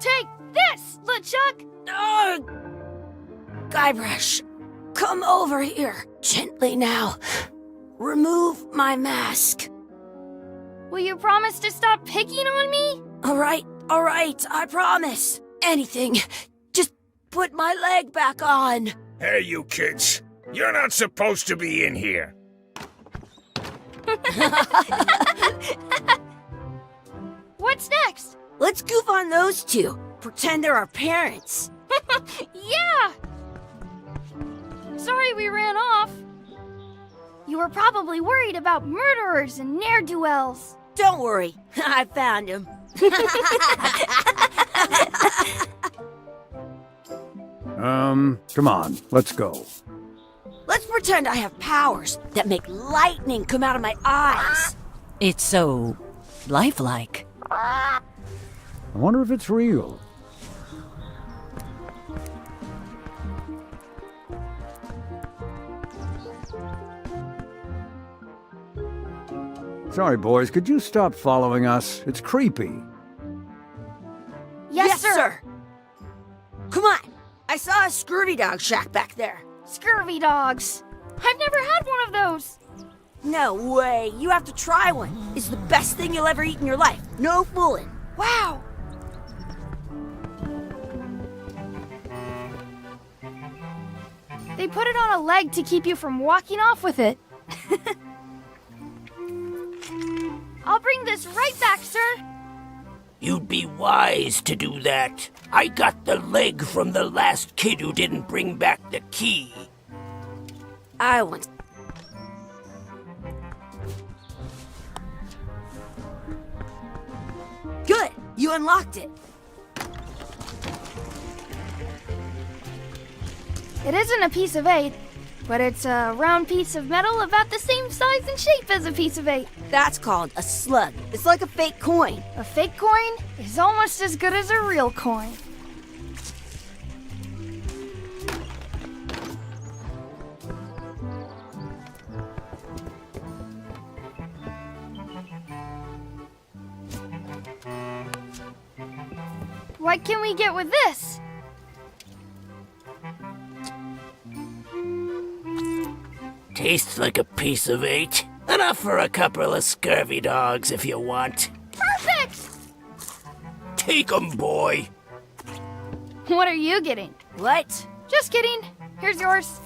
Take this, LeChuck! Guybrush, come over here. Gently now. Remove my mask. Will you promise to stop picking on me? All right, I promise. Anything. Just put my leg back on. Hey, you kids. You're not supposed to be in here. What's next? Let's goof on those two. Pretend they're our parents. Yeah! Sorry we ran off. You were probably worried about murderers and ne'er-do-wells. Don't worry, I found him. Come on, let's go. Let's pretend I have powers that make lightning come out of my eyes. It's so lifelike. I wonder if it's real. Sorry, boys, could you stop following us? It's creepy. Yes, sir. Come on, I saw a scurvy dog shack back there. Scurvy dogs. I've never had one of those. No way, you have to try one. It's the best thing you'll ever eat in your life. No fooling. Wow. They put it on a leg to keep you from walking off with it. I'll bring this right back, sir. You'd be wise to do that. I got the leg from the last kid who didn't bring back the key. I want... Good, you unlocked it. It isn't a piece of 8, but it's a round piece of metal about the same size and shape as a piece of 8. That's called a slug. It's like a fake coin. A fake coin is almost as good as a real coin. What can we get with this? Tastes like a piece of 8. Enough for a couple of scurvy dogs if you want. Perfect! Take 'em, boy. What are you getting? What? Just kidding. Here's yours.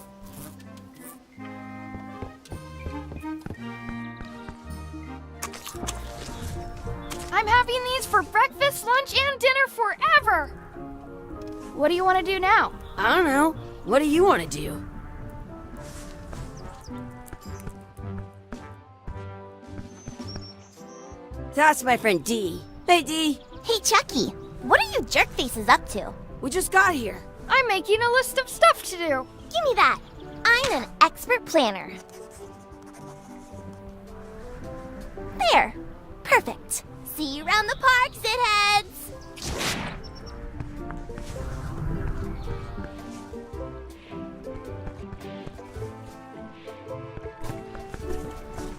I'm having these for breakfast, lunch, and dinner forever. What do you want to do now? I don't know. What do you want to do? That's my friend Dee. Hey, Dee. Hey, Chucky, what are you jerk faces up to? We just got here. I'm making a list of stuff to do. Give me that. I'm an expert planner. There. Perfect. See you around the park, shitheads.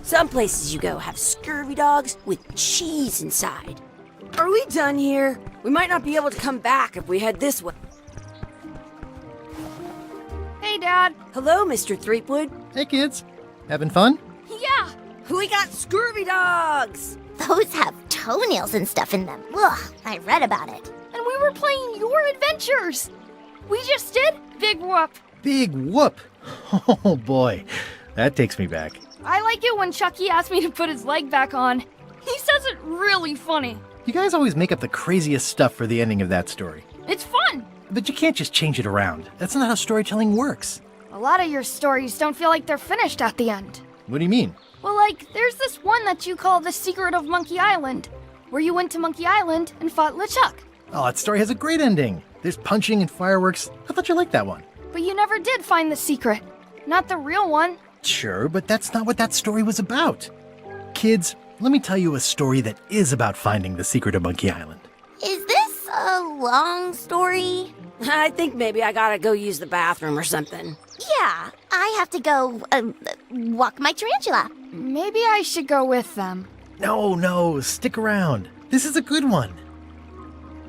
Some places you go have scurvy dogs with cheese inside. Are we done here? We might not be able to come back if we head this way. Hey, Dad. Hello, Mr. Threepwood. Hey kids, having fun? Yeah. We got scurvy dogs! Those have toenails and stuff in them. Ugh, I read about it. And we were playing your adventures. We just did Big Whoop. Big whoop! Oh boy, that takes me back. I like it when Chucky asked me to put his leg back on. He says it really funny. You guys always make up the craziest stuff for the ending of that story. It's fun. But you can't just change it around. That's not how storytelling works. A lot of your stories don't feel like they're finished at the end. What do you mean? Well, like, there's this one that you call The Secret of Monkey Island, where you went to Monkey Island and fought LeChuck. Oh, that story has a great ending. There's punching and fireworks. I thought you liked that one. But you never did find the secret. Not the real one. Sure, but that's not what that story was about. Kids, let me tell you a story that is about finding the secret of Monkey Island. Is this a long story? I think maybe I gotta go use the bathroom or something. Yeah, I have to go walk my tarantula. Maybe I should go with them. No, stick around. This is a good one.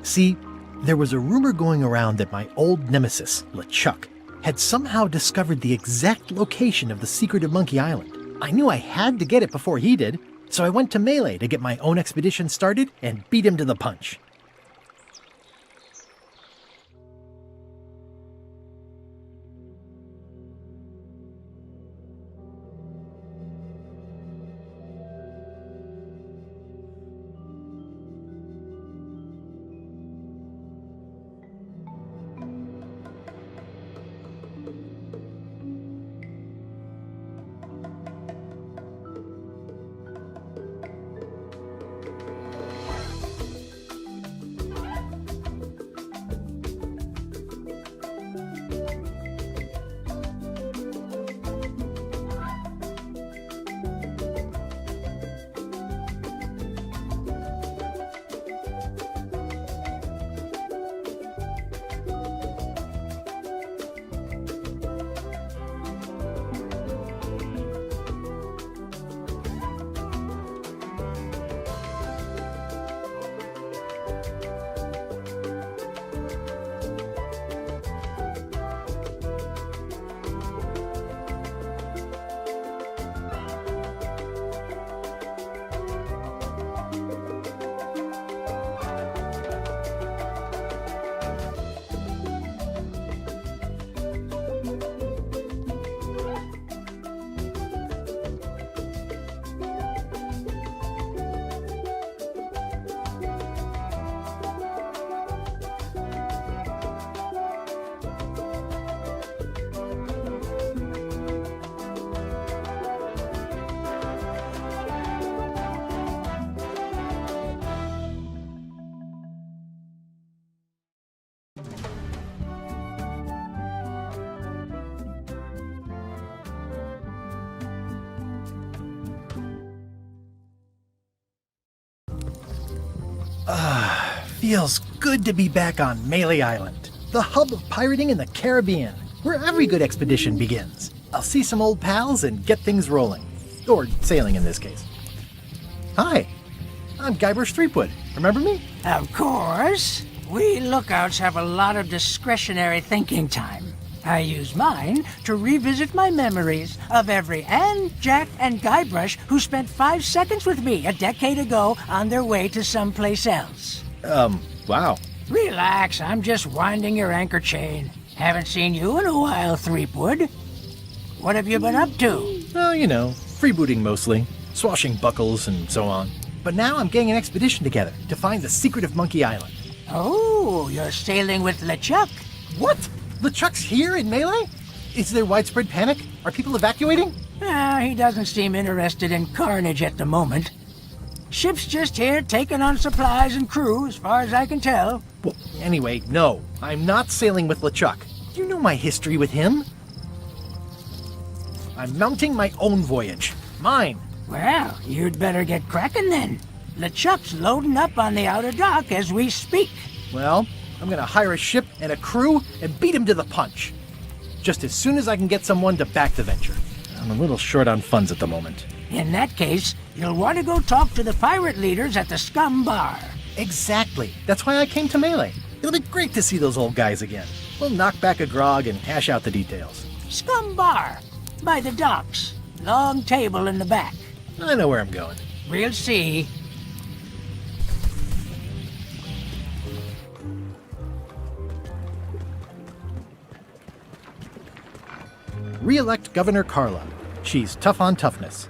See, There was a rumor going around that my old nemesis, LeChuck, had somehow discovered the exact location of the secret of Monkey Island. I knew I had to get it before he did, so I went to Melee to get my own expedition started and beat him to the punch. Feels good to be back on Melee Island, the hub of pirating in the Caribbean, where every good expedition begins. I'll see some old pals and get things rolling. Or sailing in this case. Hi, I'm Guybrush Threepwood. Remember me? Of course. We lookouts have a lot of discretionary thinking time. I use mine to revisit my memories of every Anne, Jack, and Guybrush who spent 5 seconds with me a decade ago on their way to someplace else. Wow. Relax, I'm just winding your anchor chain. Haven't seen you in a while, Threepwood. What have you been up to? Well, you know, freebooting mostly, swashing buckles and so on. But now I'm getting an expedition together to find the secret of Monkey Island. Oh, you're sailing with LeChuck. What? LeChuck's here in Melee? Is there widespread panic? Are people evacuating? He doesn't seem interested in carnage at the moment. Ship's just here taking on supplies and crew, as far as I can tell. Well, anyway, no. I'm not sailing with LeChuck. You know my history with him. I'm mounting my own voyage. Mine. Well, you'd better get cracking then. LeChuck's loading up on the outer dock as we speak. Well, I'm gonna hire a ship and a crew and beat him to the punch. Just as soon as I can get someone to back the venture. I'm a little short on funds at the moment. In that case, you'll want to go talk to the pirate leaders at the Scum Bar. Exactly. That's why I came to Melee. It'll be great to see those old guys again. We'll knock back a grog and hash out the details. Scum Bar, by the docks. Long table in the back. I know where I'm going. We'll see. Re-elect Governor Carla. She's tough on toughness.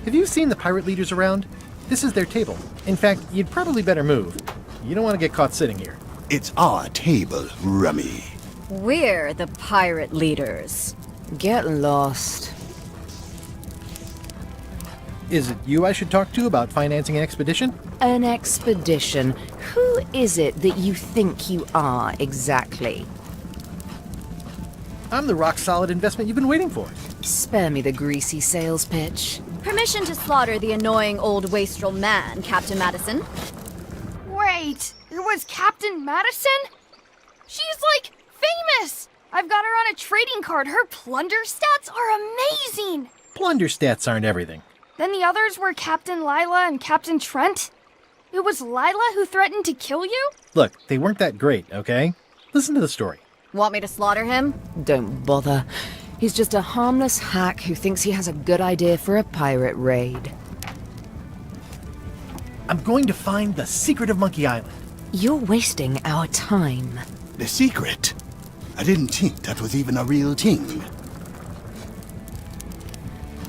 Have you seen the pirate leaders around? This is their table. In fact, you'd probably better move. You don't want to get caught sitting here. It's our table, Rummy. We're the pirate leaders. Get lost. Is it you I should talk to about financing an expedition? An expedition? Who is it that you think you are, exactly? I'm the rock-solid investment you've been waiting for. Spare me the greasy sales pitch. Permission to slaughter the annoying old wastrel man, Captain Madison. Wait, it was Captain Madison? She's, like, famous! I've got her on a trading card. Her plunder stats are amazing! Plunder stats aren't everything. Then the others were Captain Lila and Captain Trent? It was Lila who threatened to kill you? Look, they weren't that great, okay? Listen to the story. Want me to slaughter him? Don't bother. He's just a harmless hack who thinks he has a good idea for a pirate raid. I'm going to find the secret of Monkey Island. You're wasting our time. The secret? I didn't think that was even a real thing.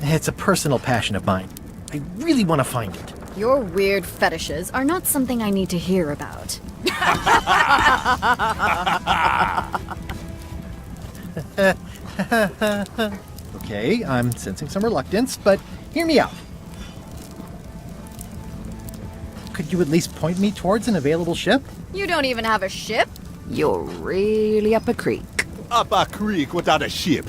It's a personal passion of mine. I really want to find it. Your weird fetishes are not something I need to hear about. Okay, I'm sensing some reluctance, but hear me out. Could you at least point me towards an available ship? You don't even have a ship? You're really up a creek. Up a creek without a ship.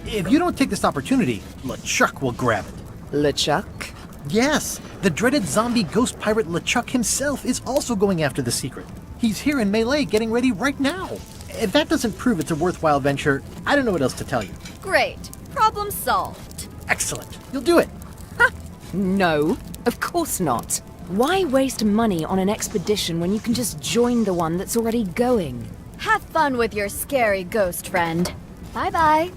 If you don't take this opportunity, LeChuck will grab it. LeChuck? Yes, the dreaded zombie ghost pirate LeChuck himself is also going after the secret. He's here in Melee getting ready right now. If that doesn't prove it's a worthwhile venture, I don't know what else to tell you. Great. Problem solved. Excellent. You'll do it. No, of course not. Why waste money on an expedition when you can just join the one that's already going? Have fun with your scary ghost friend. Bye-bye.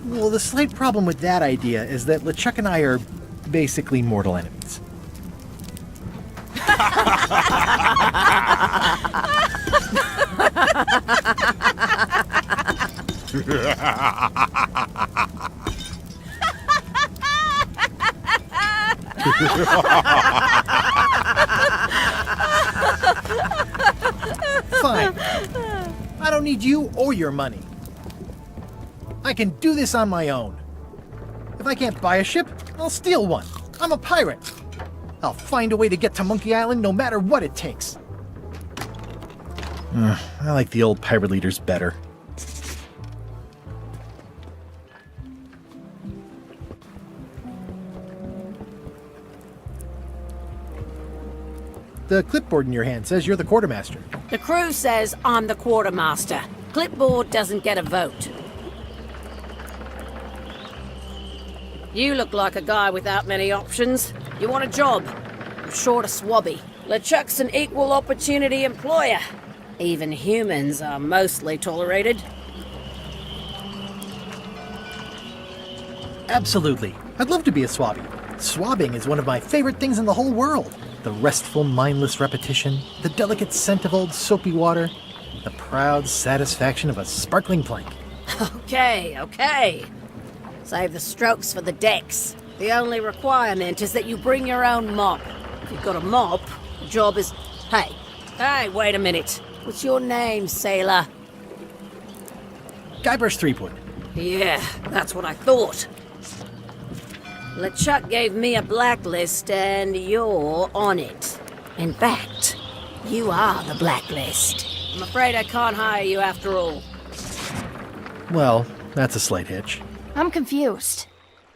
Well, the slight problem with that idea is that LeChuck and I are basically mortal enemies. Fine. I don't need you or your money. I can do this on my own. If I can't buy a ship, I'll steal one. I'm a pirate. I'll find a way to get to Monkey Island no matter what it takes. I like the old pirate leaders better. The clipboard in your hand says you're the quartermaster. The crew says I'm the quartermaster. Clipboard doesn't get a vote. You look like a guy without many options. You want a job? I'm short a swabby. LeChuck's an equal opportunity employer. Even humans are mostly tolerated. Absolutely. I'd love to be a swabby. Swabbing is one of my favorite things in the whole world. The restful, mindless repetition, the delicate scent of old soapy water, the proud satisfaction of a sparkling plank. Okay. Save the strokes for the decks. The only requirement is that you bring your own mop. If you've got a mop, the job is... Hey, wait a minute. What's your name, sailor? Guybrush Threepwood. Yeah, that's what I thought. LeChuck gave me a blacklist and you're on it. In fact, you are the blacklist. I'm afraid I can't hire you after all. Well, that's a slight hitch. I'm confused.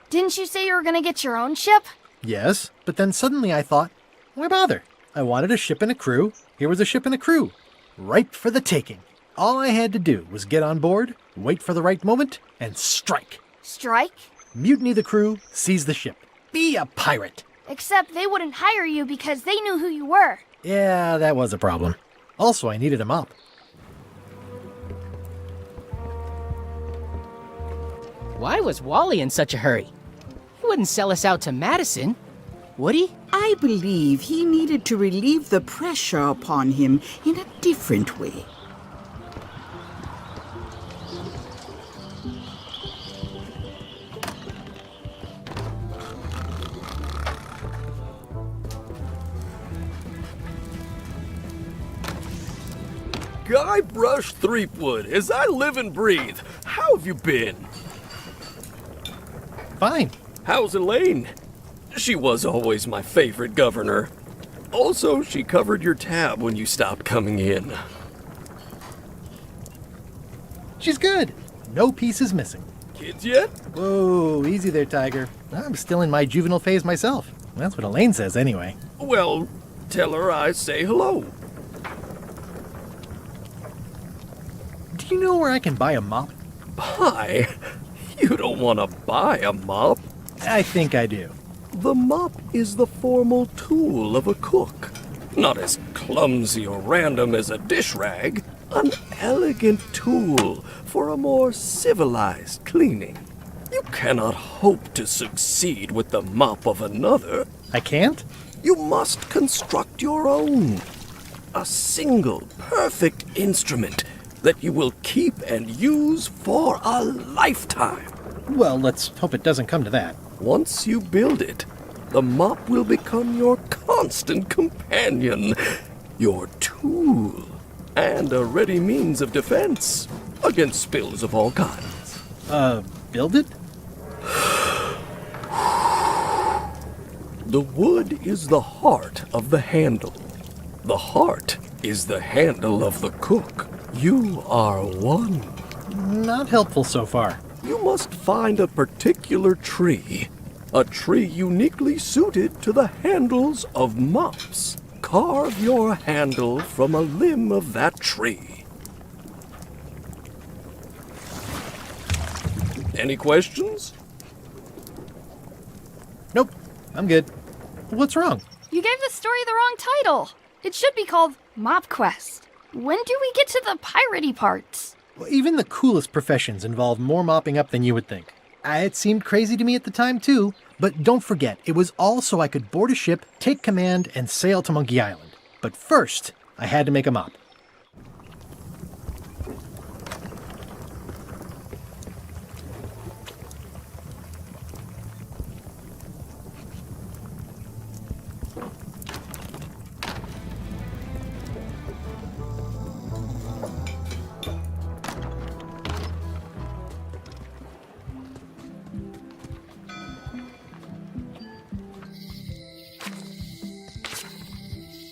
Didn't you say you were gonna get your own ship? Yes, but then suddenly I thought, why bother? I wanted a ship and a crew. Here was a ship and a crew. Ripe for the taking. All I had to do was get on board, wait for the right moment, and strike. Strike? Mutiny the crew, seize the ship. Be a pirate. Except they wouldn't hire you because they knew who you were. Yeah, that was a problem. Also, I needed a mop. Why was Wally in such a hurry? He wouldn't sell us out to Madison, would he? I believe he needed to relieve the pressure upon him in a different way. Guybrush Threepwood, as I live and breathe. How have you been? Fine. How's Elaine? She was always my favorite governor. Also, she covered your tab when you stopped coming in. She's good. no piece is missing. Kids yet? Whoa, easy there, Tiger. I'm still in my juvenile phase myself. That's what Elaine says anyway. Well, tell her I say hello. Do you know where I can buy a mop? Buy? You don't want to buy a mop. I think I do. The mop is the formal tool of a cook. Not as clumsy or random as a dish rag. An elegant tool for a more civilized cleaning. You cannot hope to succeed with the mop of another. I can't? You must construct your own. A single, perfect instrument that you will keep and use for a lifetime. Well, let's hope it doesn't come to that. Once you build it, the mop will become your constant companion, your tool, and a ready means of defense against spills of all kinds. Build it? The wood is the heart of the handle. The heart is the handle of the cook. You are one. Not helpful so far. You must find a particular tree. A tree uniquely suited to the handles of mops. Carve your handle from a limb of that tree. Any questions? Nope, I'm good. What's wrong? You gave the story the wrong title. It should be called Mop Quest. When do we get to the piratey parts? Well, even the coolest professions involve more mopping up than you would think. It seemed crazy to me at the time, too. But don't forget, it was all so I could board a ship, take command, and sail to Monkey Island. But first, I had to make a mop.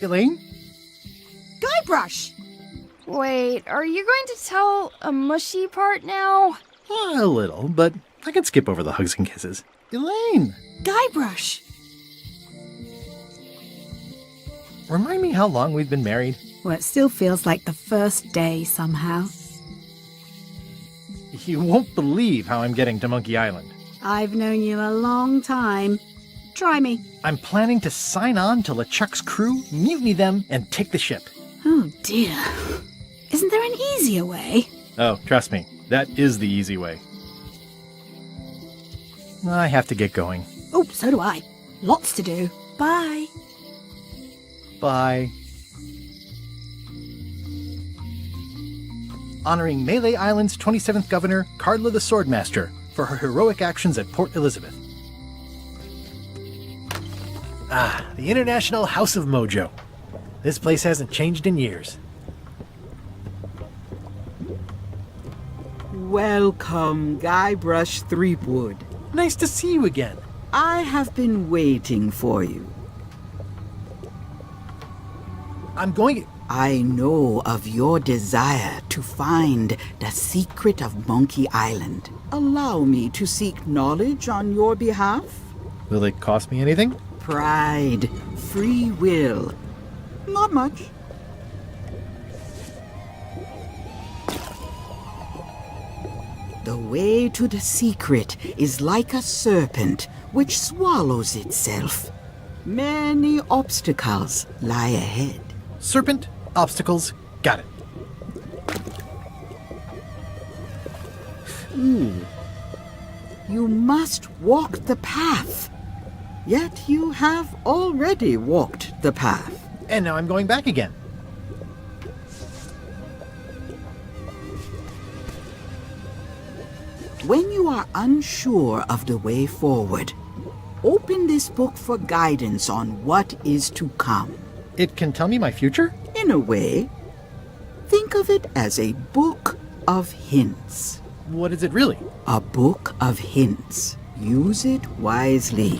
Elaine? Guybrush! Wait, are you going to tell a mushy part now? A little, but I can skip over the hugs and kisses. Elaine! Guybrush! Remind me how long we've been married? Well, it still feels like the first day somehow. You won't believe how I'm getting to Monkey Island. I've known you a long time. Try me. I'm planning to sign on to LeChuck's crew, mutiny them, and take the ship. Oh dear. Isn't there an easier way? Oh, trust me, that is the easy way. I have to get going. Oh, so do I. Lots to do. Bye. Bye. Honoring Melee Island's 27th Governor, Cardla the Swordmaster, for her heroic actions at Port Elizabeth. Ah, the International House of Mojo. This place hasn't changed in years. Welcome, Guybrush Threepwood. Nice to see you again. I have been waiting for you. I'm going... I know of your desire to find the secret of Monkey Island. Allow me to seek knowledge on your behalf. Will it cost me anything? Pride, free will. Not much. The way to the secret is like a serpent which swallows itself. Many obstacles lie ahead. Serpent, obstacles, got it. You must walk the path. Yet you have already walked the path. And now I'm going back again. When you are unsure of the way forward, open this book for guidance on what is to come. It can tell me my future? In a way. Think of it as a book of hints. What is it really? A book of hints. Use it wisely.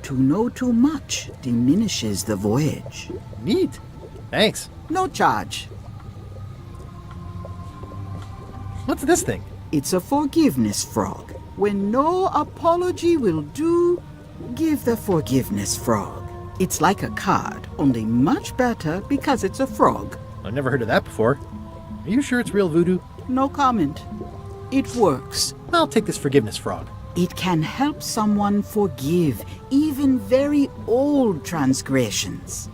To know too much diminishes the voyage. Neat. Thanks. No charge. What's this thing? It's a forgiveness frog. When no apology will do, give the forgiveness frog. It's like a card, only much better because it's a frog. I've never heard of that before. Are you sure it's real voodoo? No comment. It works. I'll take this forgiveness frog. It can help someone forgive even very old transgressions.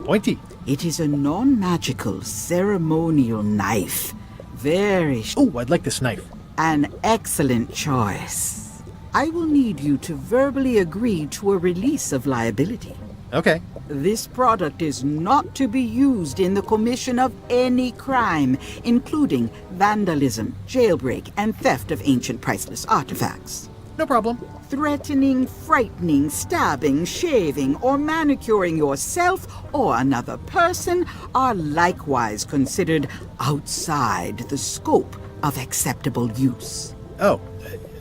Pointy. It is a non-magical ceremonial knife. Very Oh, I'd like this knife. An excellent choice. I will need you to verbally agree to a release of liability. Okay. This product is not to be used in the commission of any crime, including vandalism, jailbreak, and theft of ancient priceless artifacts. No problem. Threatening, frightening, stabbing, shaving, or manicuring yourself or another person are likewise considered outside the scope of acceptable use. Oh,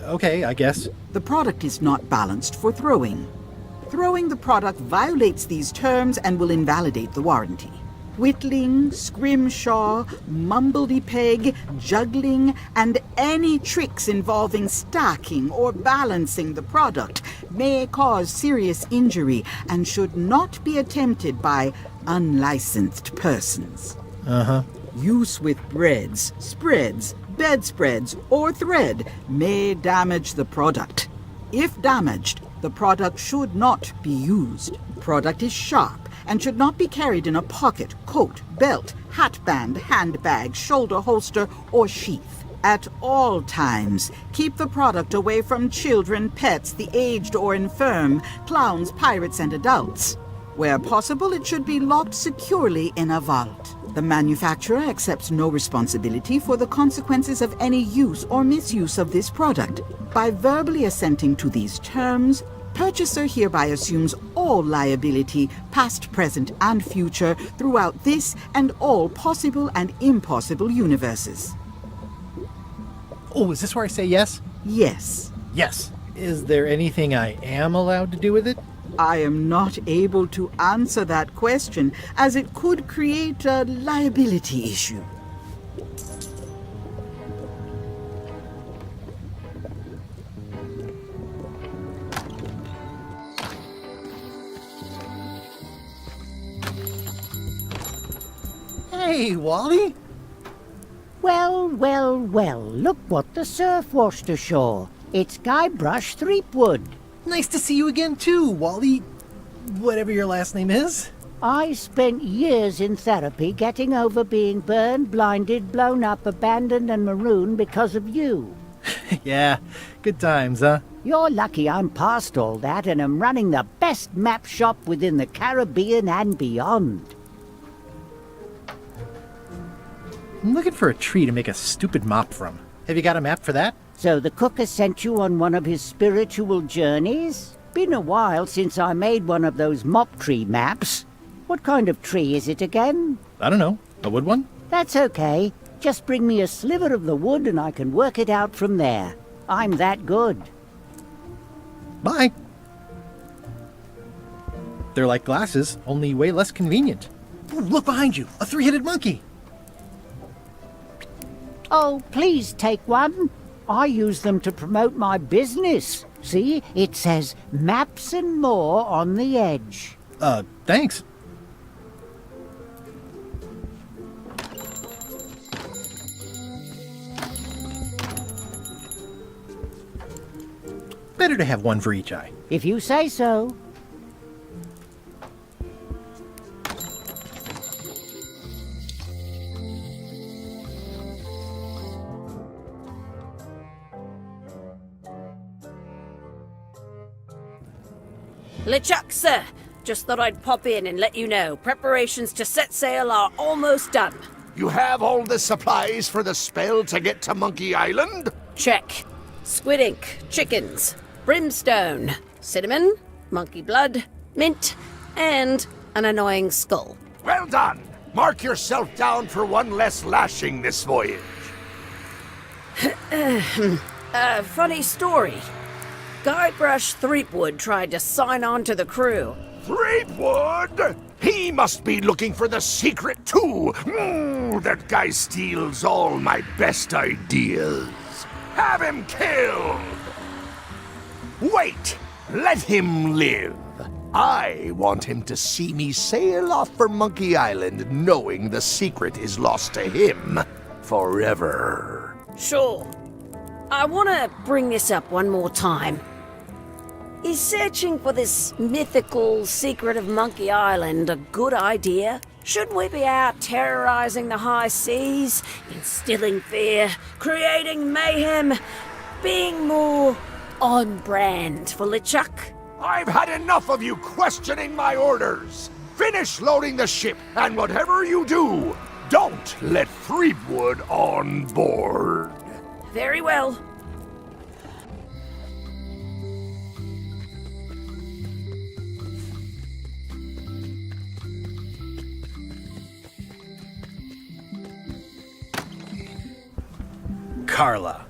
okay, I guess. The product is not balanced for throwing. Throwing the product violates these terms and will invalidate the warranty. Whittling, scrimshaw, mumbledy-peg, juggling, and any tricks involving stacking or balancing the product may cause serious injury and should not be attempted by unlicensed persons. Uh-huh. Use with breads, spreads, bedspreads, or thread may damage the product. If damaged, the product should not be used. Product is sharp and should not be carried in a pocket, coat, belt, hatband, handbag, shoulder holster, or sheath. At all times, keep the product away from children, pets, the aged or infirm, clowns, pirates, and adults. Where possible, it should be locked securely in a vault. The manufacturer accepts no responsibility for the consequences of any use or misuse of this product. By verbally assenting to these terms, purchaser hereby assumes all liability, past, present, and future, throughout this and all possible and impossible universes. Oh, is this where I say yes? Yes. Yes. Is there anything I am allowed to do with it? I am not able to answer that question, as it could create a liability issue. Hey, Wally! Well, well, well, look what the surf washed ashore. It's Guybrush Threepwood. Nice to see you again too, Wally. Whatever your last name is. I spent years in therapy getting over being burned, blinded, blown up, abandoned, and marooned because of you. Yeah, good times, huh? You're lucky I'm past all that and am running the best map shop within the Caribbean and beyond. I'm looking for a tree to make a stupid mop from. Have you got a map for that? So the cook has sent you on one of his spiritual journeys? Been a while since I made one of those mop tree maps. What kind of tree is it again? I don't know. A wood one? That's okay. Just bring me a sliver of the wood and I can work it out from there. I'm that good. Bye. They're like glasses, only way less convenient. Ooh, look behind you! A three-headed monkey! Oh, please take one. I use them to promote my business. See, it says maps and more on the edge. Thanks. Better to have one for each eye. If you say so. LeChuck, sir. Just thought I'd pop in and let you know. Preparations to set sail are almost done. You have all the supplies for the spell to get to Monkey Island? Check. Squid ink, chickens, brimstone, cinnamon, monkey blood, mint, and an annoying skull. Well done! Mark yourself down for one less lashing this voyage. Funny story. Guybrush Threepwood tried to sign on to the crew. Threepwood? He must be looking for the secret too. That guy steals all my best ideas. Have him killed! Wait! Let him live. I want him to see me sail off for Monkey Island knowing the secret is lost to him forever. Sure. I want to bring this up one more time. Is searching for this mythical secret of Monkey Island a good idea? Should we be out terrorizing the high seas, instilling fear, creating mayhem, being more on brand for LeChuck? I've had enough of you questioning my orders. Finish loading the ship, and whatever you do, don't let Threepwood on board. Very well. Carla.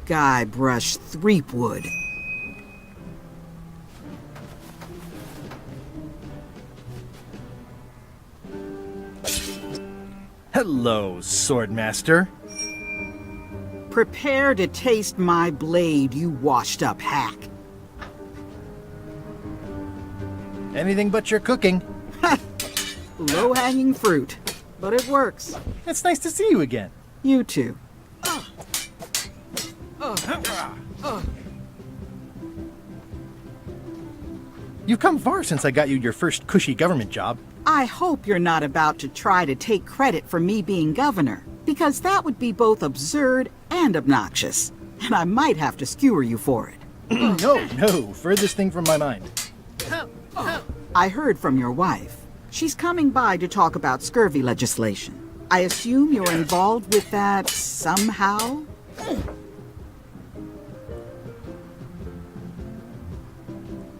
Guybrush Threepwood. Hello, Swordmaster. Prepare to taste my blade, you washed-up hack. Anything but your cooking. Low-hanging fruit, but it works. It's nice to see you again. You too. You've come far since I got you your first cushy government job. I hope you're not about to try to take credit for me being governor, because that would be both absurd and obnoxious, and I might have to skewer you for it. No, furthest thing from my mind. I heard from your wife. She's coming by to talk about scurvy legislation. I assume you're involved with that somehow?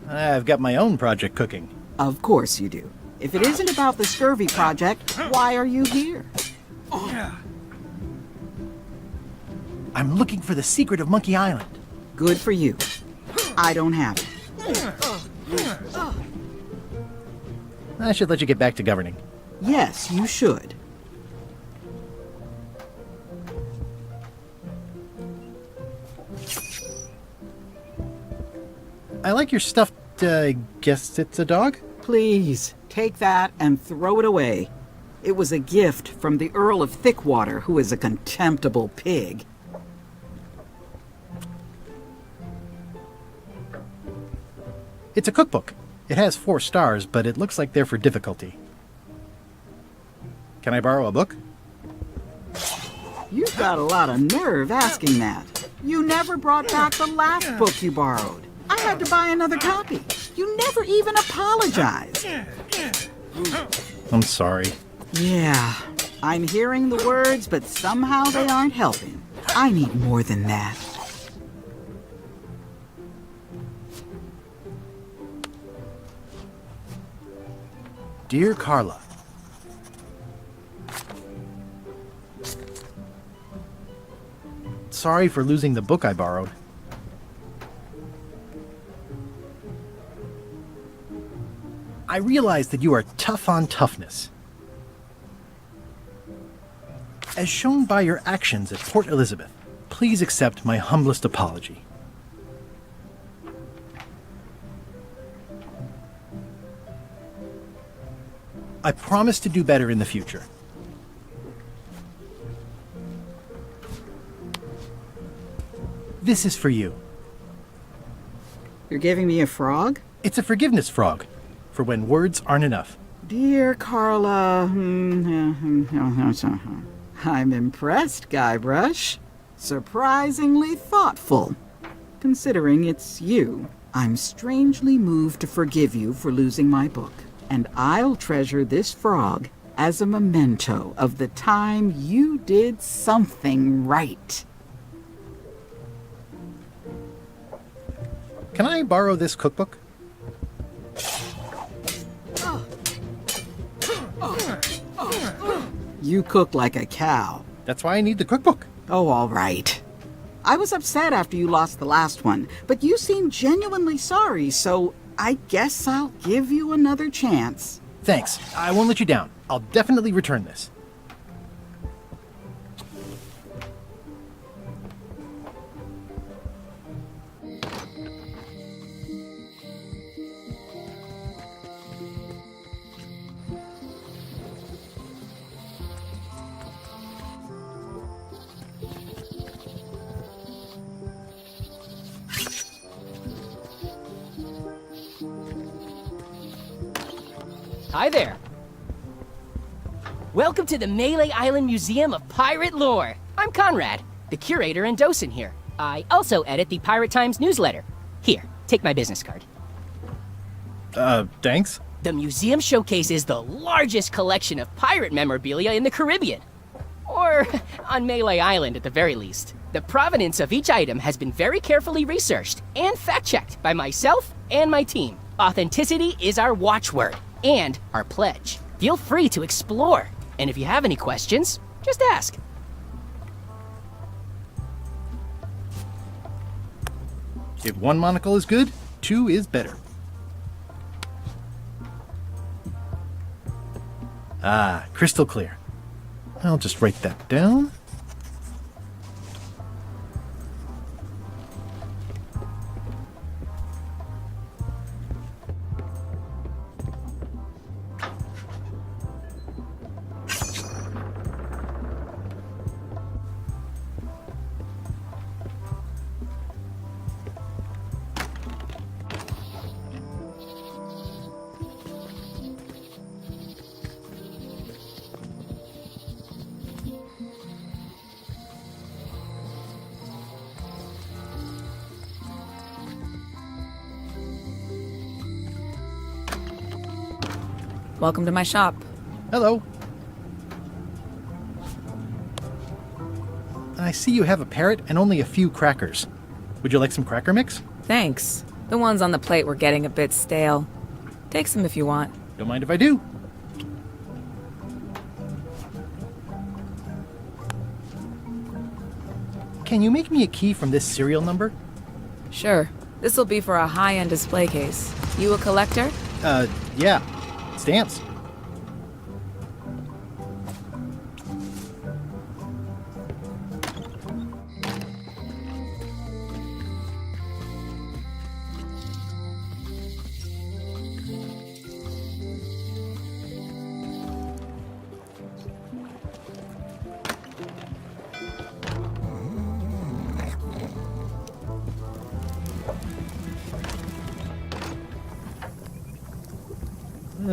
I've got my own project cooking. Of course you do. If it isn't about the scurvy project, why are you here? I'm looking for the secret of Monkey Island. Good for you. I don't have it. I should let you get back to governing. Yes, you should. I like your stuffed, guess it's a dog? Please, take that and throw it away. It was a gift from the Earl of Thickwater, who is a contemptible pig. It's a cookbook. It has 4 stars, but it looks like they're for difficulty. Can I borrow a book? You've got a lot of nerve asking that. You never brought back the last book you borrowed. I had to buy another copy. You never even apologized. I'm sorry. Yeah, I'm hearing the words, but somehow they aren't helping. I need more than that. Dear Carla, sorry for losing the book I borrowed. I realize that you are tough on toughness. As shown by your actions at Port Elizabeth, please accept my humblest apology. I promise to do better in the future. This is for you. You're giving me a frog? It's a forgiveness frog, for when words aren't enough. Dear Carla, I'm impressed, Guybrush. Surprisingly thoughtful. Considering it's you, I'm strangely moved to forgive you for losing my book. And I'll treasure this frog as a memento of the time you did something right. Can I borrow this cookbook? You cook like a cow. That's why I need the cookbook. Oh, all right. I was upset after you lost the last one, but you seemed genuinely sorry, so I guess I'll give you another chance. Thanks. I won't let you down. I'll definitely return this. Hi there. Welcome to the Melee Island Museum of Pirate Lore. I'm Conrad, the curator and docent here. I also edit the Pirate Times newsletter. Here, take my business card. Thanks. The museum showcases the largest collection of pirate memorabilia in the Caribbean. Or on Melee Island at the very least. The provenance of each item has been very carefully researched and fact-checked by myself and my team. Authenticity is our watchword and our pledge. Feel free to explore, and if you have any questions, just ask. If one monocle is good, two is better. Ah, crystal clear. I'll just write that down. Welcome to my shop. Hello. I see you have a parrot and only a few crackers. Would you like some cracker mix? Thanks. The ones on the plate were getting a bit stale. Take some if you want. Don't mind if I do. Can you make me a key from this serial number? Sure. This will be for a high-end display case. You a collector? Yeah. Stamps.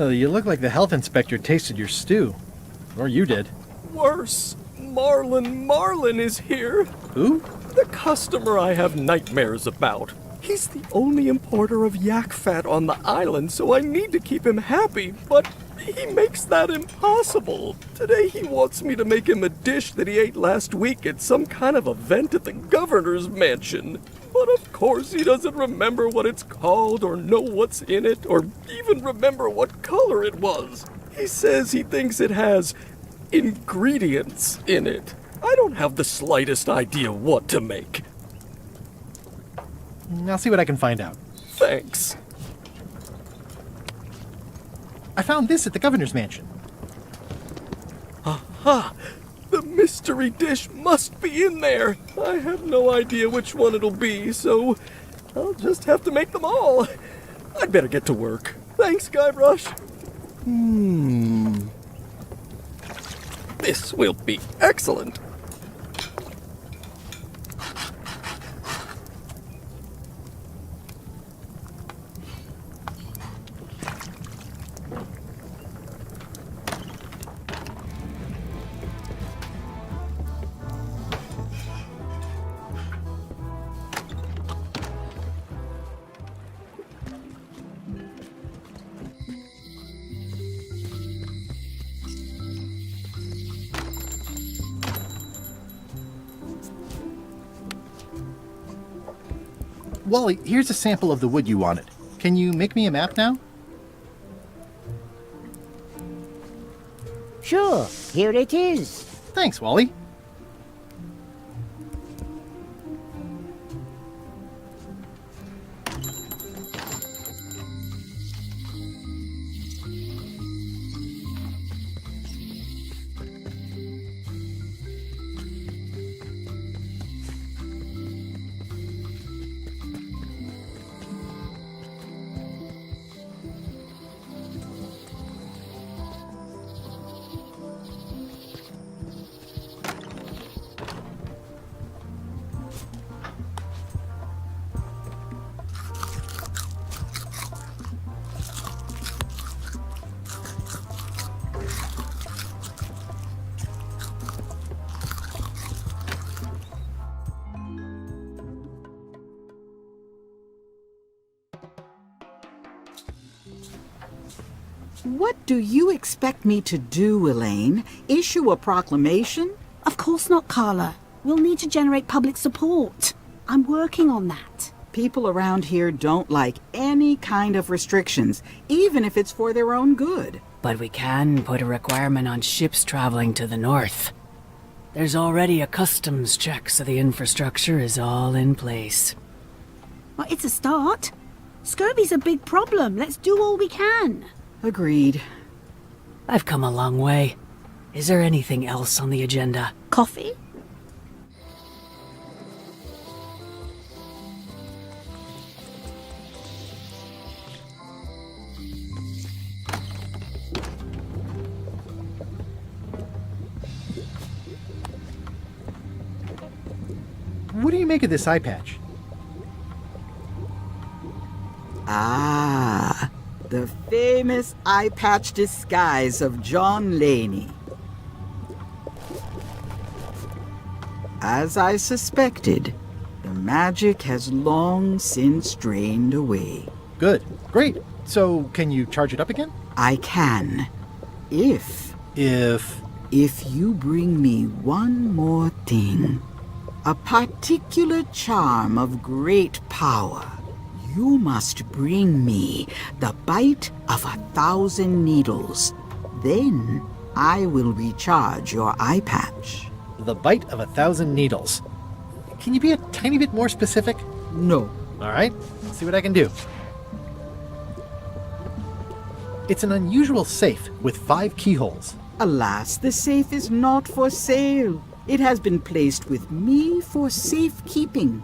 Oh, you look like the health inspector tasted your stew. Or you did. Worse. Marlin is here. Who? The customer I have nightmares about. He's the only importer of yak fat on the island, so I need to keep him happy, but he makes that impossible. Today he wants me to make him a dish that he ate last week at some kind of event at the governor's mansion. But of course he doesn't remember what it's called or know what's in it or even remember what color it was. He says he thinks it has ingredients in it. I don't have the slightest idea what to make. I'll see what I can find out. Thanks. I found this at the governor's mansion. Aha! The mystery dish must be in there. I have no idea which one it'll be, so I'll just have to make them all. I'd better get to work. Thanks, Guybrush. This will be excellent. Wally, here's a sample of the wood you wanted. Can you make me a map now? Sure, here it is. Thanks, Wally. What do you expect me to do, Elaine? Issue a proclamation? Of course not, Carla. We'll need to generate public support. I'm working on that. People around here don't like any kind of restrictions, even if it's for their own good. But we can put a requirement on ships traveling to the north. There's already a customs check, so the infrastructure is all in place. Well, it's a start. Scurvy's a big problem. Let's do all we can. Agreed. I've come a long way. Is there anything else on the agenda? Coffee? What do you make of this eye patch? Ah, the famous eye patch disguise of John Laney. As I suspected, the magic has long since drained away. Good. Great. So, can you charge it up again? I can. If you bring me one more thing. A particular charm of great power. You must bring me the bite of 1,000 needles. Then I will recharge your eye patch. The bite of 1,000 needles. Can you be a tiny bit more specific? No. All right. Let's see what I can do. It's an unusual safe with 5 keyholes. Alas, the safe is not for sale. It has been placed with me for safekeeping.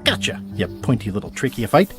Gotcha, you pointy little trichiophyte.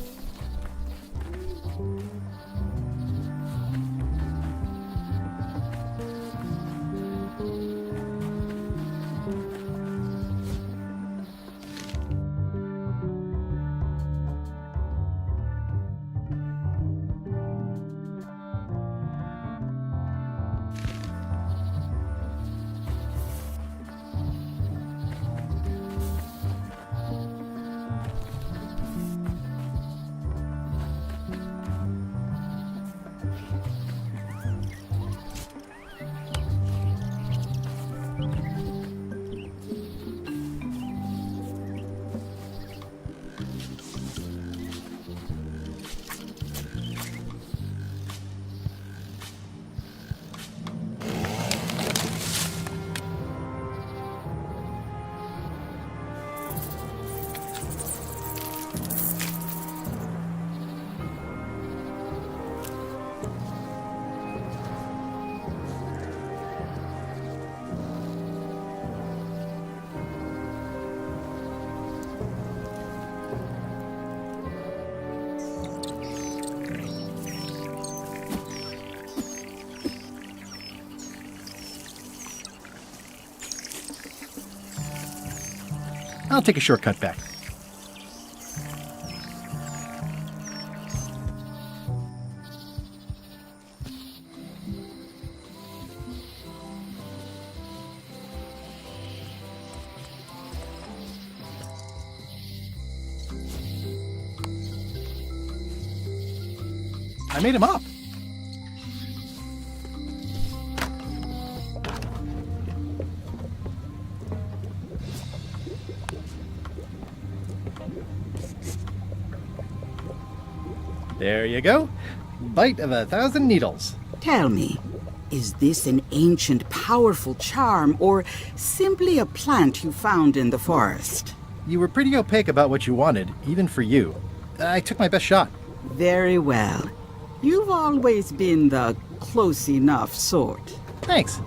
I'll take a shortcut back. I made him up. There you go. Bite of 1,000 needles. Tell me, Is this an ancient, powerful charm, or simply a plant you found in the forest? You were pretty opaque about what you wanted, even for you. I took my best shot. Very well. You've always been the close enough sort. Thanks.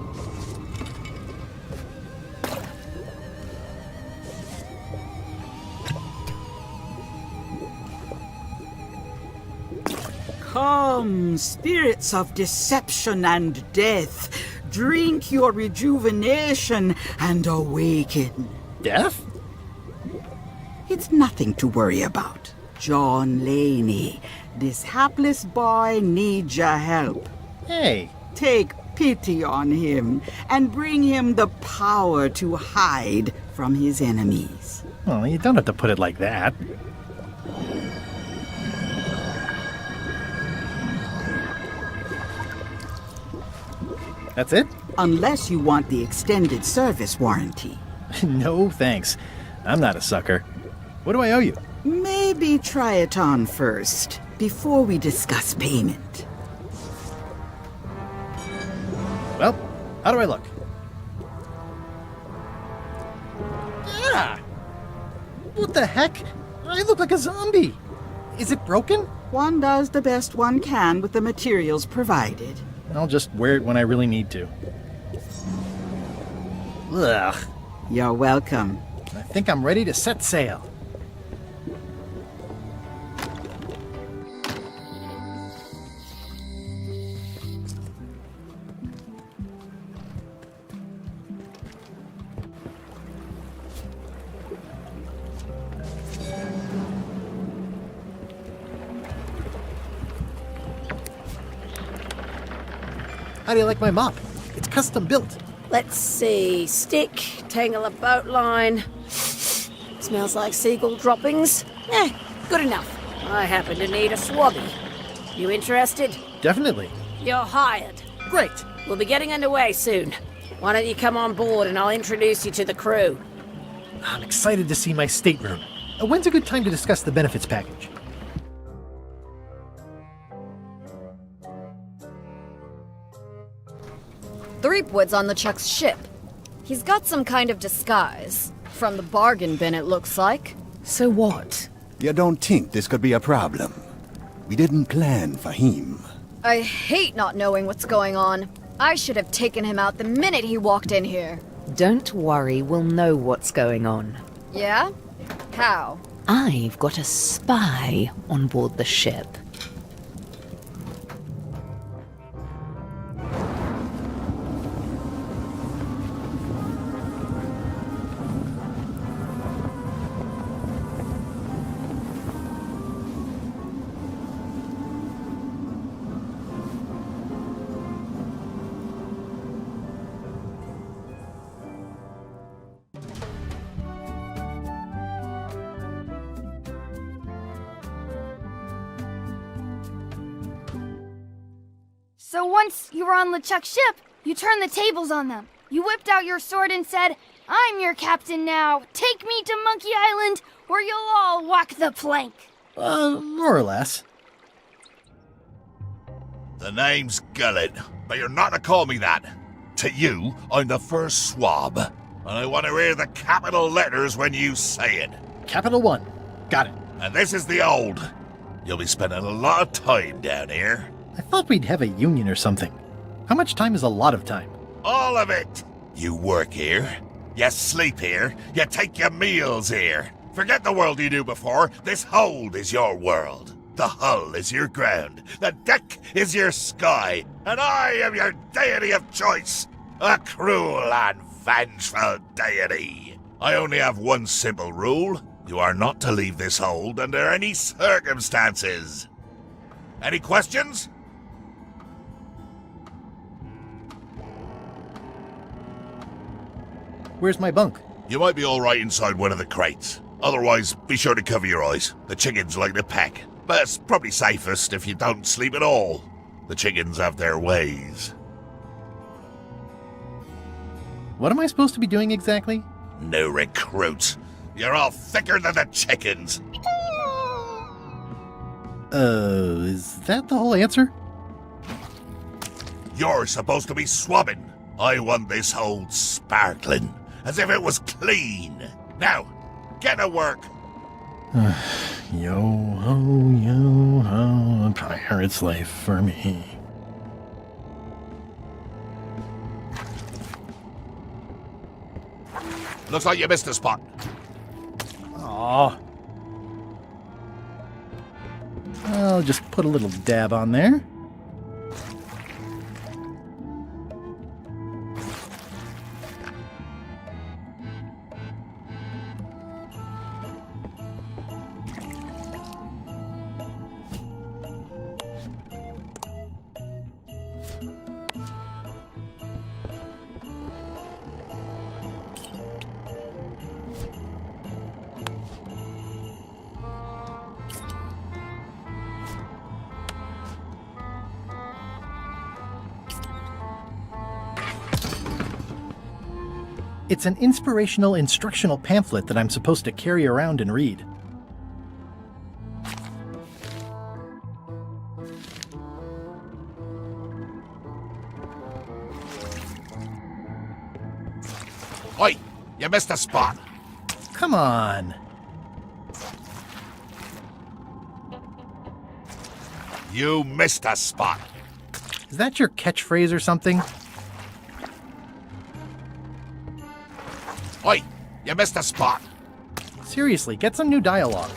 Come, spirits of deception and death, drink your rejuvenation and awaken. Death? It's nothing to worry about. John Laney, this hapless boy needs your help. Hey. Take pity on him and bring him the power to hide from his enemies. Well, you don't have to put it like that. That's it? Unless you want the extended service warranty. No, thanks. I'm not a sucker. What do I owe you? Maybe try it on first, before we discuss payment. Well, how do I look? Ah! What the heck? I look like a zombie. Is it broken? One does the best one can with the materials provided. I'll just wear it when I really need to. Ugh. You're welcome. I think I'm ready to set sail. How do you like my mop? It's custom built. Let's see. Stick, tangle a boat line. Smells like seagull droppings. Good enough. I happen to need a swabby. You interested? Definitely. You're hired. Great. We'll be getting underway soon. Why don't you come on board and I'll introduce you to the crew? I'm excited to see my stateroom. When's a good time to discuss the benefits package? Threepwood's on LeChuck's ship. He's got some kind of disguise. From the bargain bin, it looks like. So what? You don't think this could be a problem? We didn't plan for him. I hate not knowing what's going on. I should have taken him out the minute he walked in here. Don't worry, we'll know what's going on. Yeah? How? I've got a spy on board the ship. So once you were on LeChuck's ship, you turned the tables on them. You whipped out your sword and said, "I'm your captain now. Take me to Monkey Island, or you'll all walk the plank." More or less. The name's Gullet, but you're not to call me that. To you, I'm the first swab, and I want to hear the capital letters when you say it. Capital 1. Got it. And this is the old. You'll be spending a lot of time down here. I thought we'd have a union or something. How much time is a lot of time? All of it. You work here. You sleep here. You take your meals here. Forget the world you knew before. This hold is your world. The hull is your ground. The deck is your sky. And I am your deity of choice. A cruel and vengeful deity. I only have one simple rule. You are not to leave this hold under any circumstances. Any questions? Where's my bunk? You might be all right inside one of the crates. Otherwise, be sure to cover your eyes. The chickens like to peck. But it's probably safest if you don't sleep at all. The chickens have their ways. What am I supposed to be doing exactly? No recruits. You're all thicker than the chickens. Is that the whole answer? You're supposed to be swabbing. I want this hold sparkling, as if it was clean. Now, get to work. Yo-ho, a pirate's life for me. Looks like you missed a spot. Aw. I'll just put a little dab on there. It's an inspirational instructional pamphlet that I'm supposed to carry around and read. Oi, you missed a spot. Come on. You missed a spot. Is that your catchphrase or something? Oi, you missed a spot. Seriously, get some new dialogue.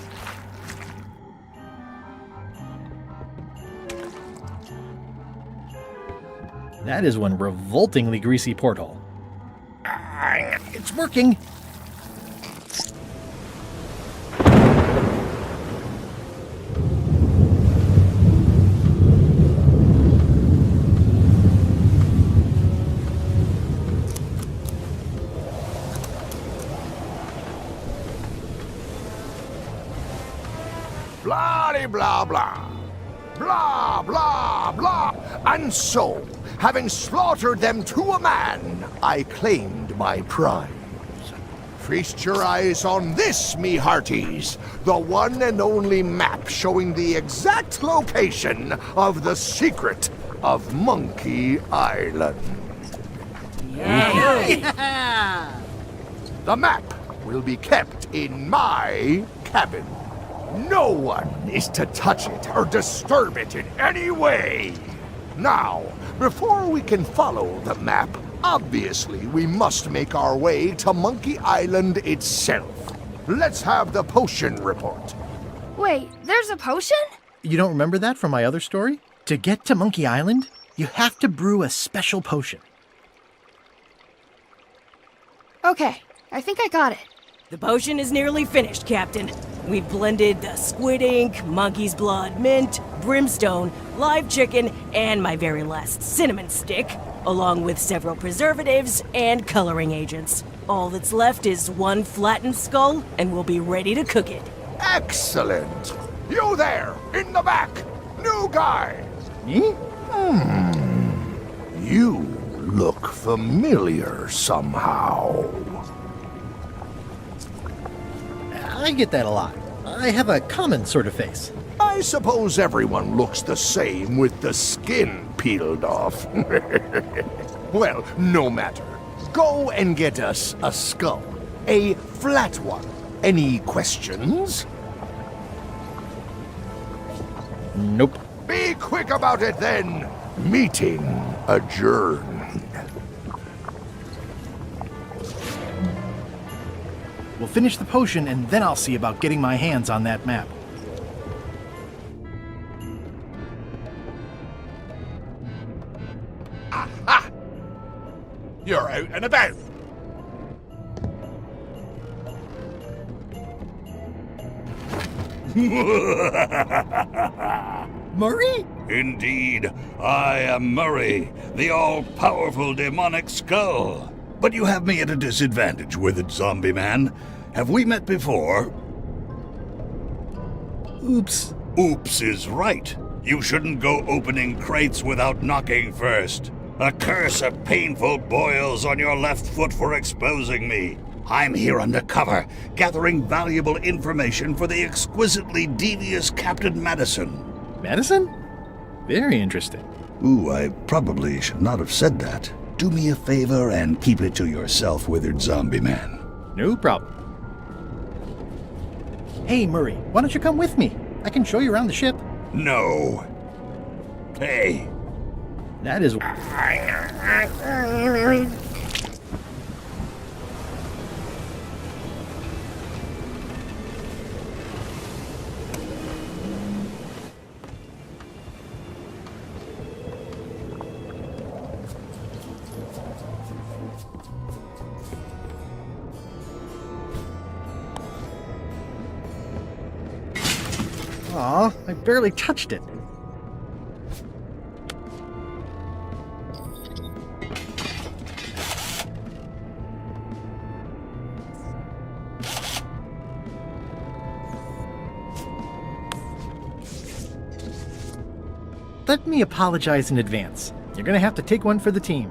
That is one revoltingly greasy porthole. It's working! Blah, blah. Blah, blah, blah. And so, having slaughtered them to a man, I claimed my prize. Feast your eyes on this, me hearties, the one and only map showing the exact location of the secret of Monkey Island. Yeah. The map will be kept in my cabin. No one is to touch it or disturb it in any way. Now, before we can follow the map, obviously we must make our way to Monkey Island itself. Let's have the potion report. Wait, there's a potion? You don't remember that from my other story? To get to Monkey Island, you have to brew a special potion. Okay, I think I got it. The potion is nearly finished, Captain. We've blended the squid ink, monkey's blood, mint, brimstone, live chicken, and my very last cinnamon stick, along with several preservatives and coloring agents. All that's left is one flattened skull, and we'll be ready to cook it. Excellent! You there, in the back, new guy! Me? You look familiar somehow. I get that a lot. I have a common sort of face. I suppose everyone looks the same with the skin peeled off. Well, no matter. Go and get us a skull. A flat one. Any questions? Nope. Be quick about it then. Meeting adjourned. We'll finish the potion and then I'll see about getting my hands on that map. Aha! You're out and about. Murray? Indeed, I am Murray, the all-powerful demonic skull. But you have me at a disadvantage with it, zombie man. Have we met before? Oops. Oops is right. You shouldn't go opening crates without knocking first. A curse of painful boils on your left foot for exposing me. I'm here undercover, gathering valuable information for the exquisitely devious Captain Madison. Madison? Very interesting. Ooh, I probably should not have said that. Do me a favor and keep it to yourself, withered zombie man. No problem. Hey, Murray, why don't you come with me? I can show you around the ship. No. Hey. That is... Aw, I barely touched it. Let me apologize in advance. You're gonna have to take one for the team.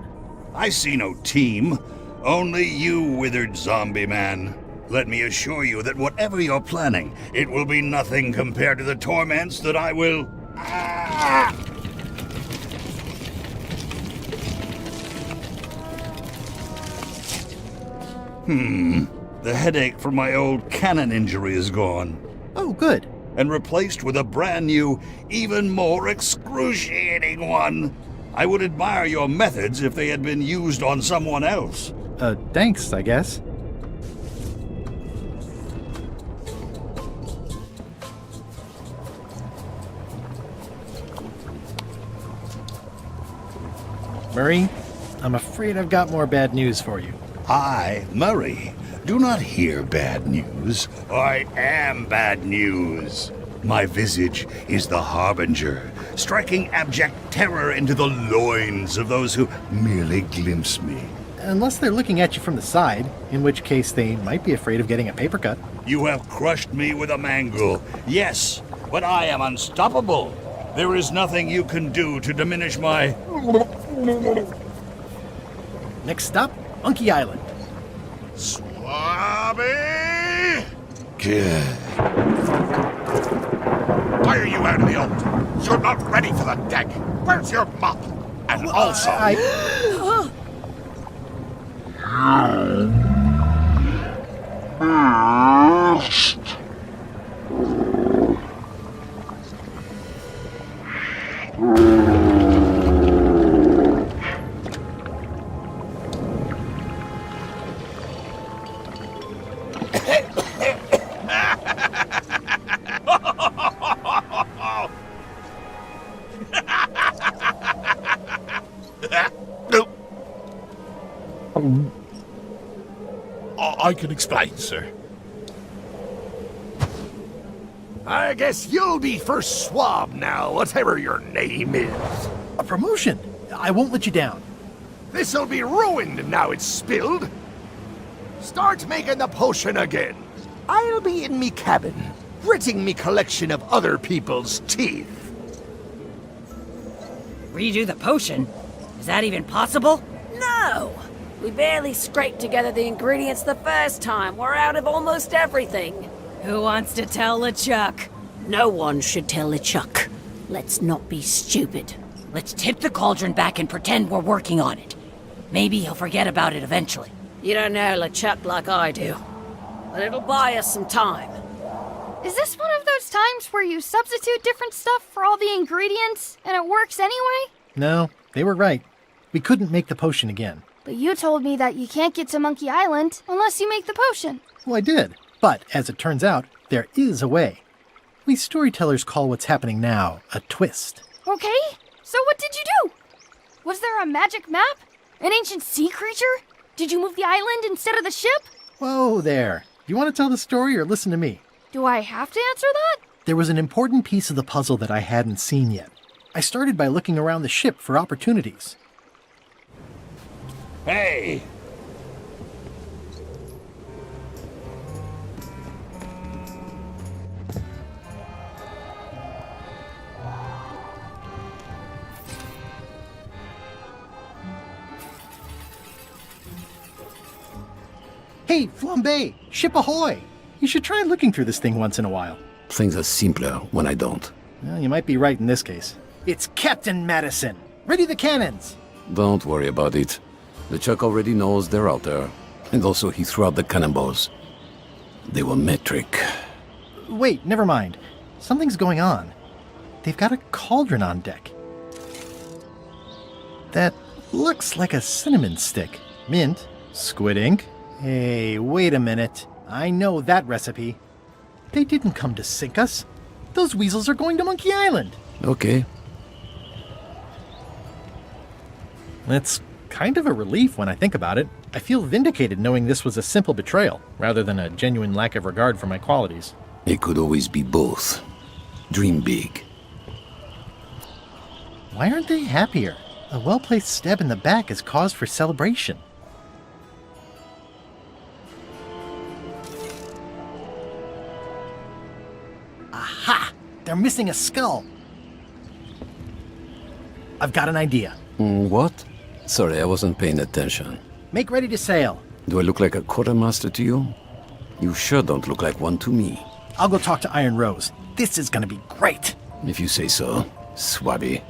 I see no team. Only you, withered zombie man. Let me assure you that whatever you're planning, it will be nothing compared to the torments that I will... The headache from my old cannon injury is gone. Oh, good. And replaced with a brand new, even more excruciating one. I would admire your methods if they had been used on someone else. Thanks, I guess. Murray, I'm afraid I've got more bad news for you. I, Murray, do not hear bad news. I am bad news. My visage is the harbinger, striking abject terror into the loins of those who merely glimpse me. Unless they're looking at you from the side, in which case they might be afraid of getting a paper cut. You have crushed me with a mangle. Yes, but I am unstoppable. There is nothing you can do to diminish my... Next stop, Monkey Island. Swabby! Good. Why are you out of the old? You're not ready for the deck. Where's your mop? And also... I can explain, sir. I guess you'll be first swab now, whatever your name is. A promotion! I won't let you down. This'll be ruined now it's spilled. Start making the potion again. I'll be in me cabin, gritting me collection of other people's teeth. Redo the potion? Is that even possible? No! We barely scraped together the ingredients the first time. We're out of almost everything. Who wants to tell LeChuck? No one should tell LeChuck. Let's not be stupid. Let's tip the cauldron back and pretend we're working on it. Maybe he'll forget about it eventually. You don't know LeChuck like I do. But it'll buy us some time. Is this one of those times where you substitute different stuff for all the ingredients and it works anyway? No, they were right. We couldn't make the potion again. But you told me that you can't get to Monkey Island unless you make the potion. Well, I did. But, as it turns out, there is a way. We storytellers call what's happening now a twist. Okay, so what did you do? Was there a magic map? An ancient sea creature? Did you move the island instead of the ship? Whoa there. You want to tell the story or listen to me? Do I have to answer that? There was an important piece of the puzzle that I hadn't seen yet. I started by looking around the ship for opportunities. Hey! Hey, Flambe! Ship ahoy! You should try looking through this thing once in a while. Things are simpler when I don't. Well, you might be right in this case. It's Captain Madison! Ready the cannons! Don't worry about it. The Chuck already knows they're out there. And also he threw out the cannonballs. They were metric. Wait, never mind. Something's going on. They've got a cauldron on deck. That looks like a cinnamon stick. Mint, squid ink. Hey, wait a minute. I know that recipe. They didn't come to sink us. Those weasels are going to Monkey Island. Okay. It's kind of a relief when I think about it. I feel vindicated knowing this was a simple betrayal, rather than a genuine lack of regard for my qualities. It could always be both. Dream big. Why aren't they happier? A well-placed stab in the back is cause for celebration. Aha! They're missing a skull. I've got an idea. What? Sorry, I wasn't paying attention. Make ready to sail. Do I look like a quartermaster to you? You sure don't look like one to me. I'll go talk to Iron Rose. This is gonna be great. If you say so, Swabby.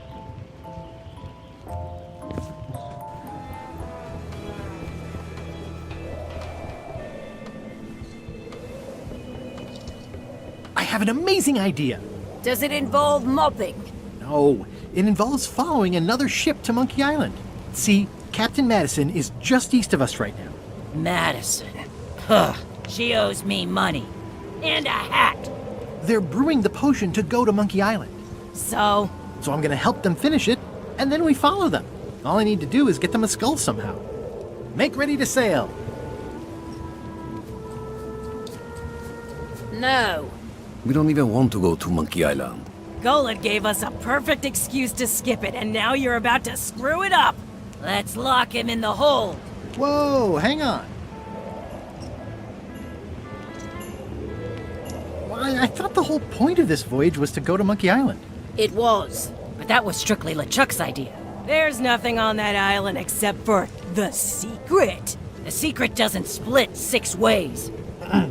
I have an amazing idea. Does it involve mopping? No, it involves following another ship to Monkey Island. See, Captain Madison is just east of us right now. Madison. Huh. She owes me money. And a hat. They're brewing the potion to go to Monkey Island. So I'm gonna help them finish it, and then we follow them. All I need to do is get them a skull somehow. Make ready to sail. No. We don't even want to go to Monkey Island. Golan gave us a perfect excuse to skip it, and now you're about to screw it up. Let's lock him in the hold. Whoa, hang on. Why, I thought the whole point of this voyage was to go to Monkey Island. It was. But that was strictly LeChuck's idea. There's nothing on that island except for the secret. The secret doesn't split 6 ways.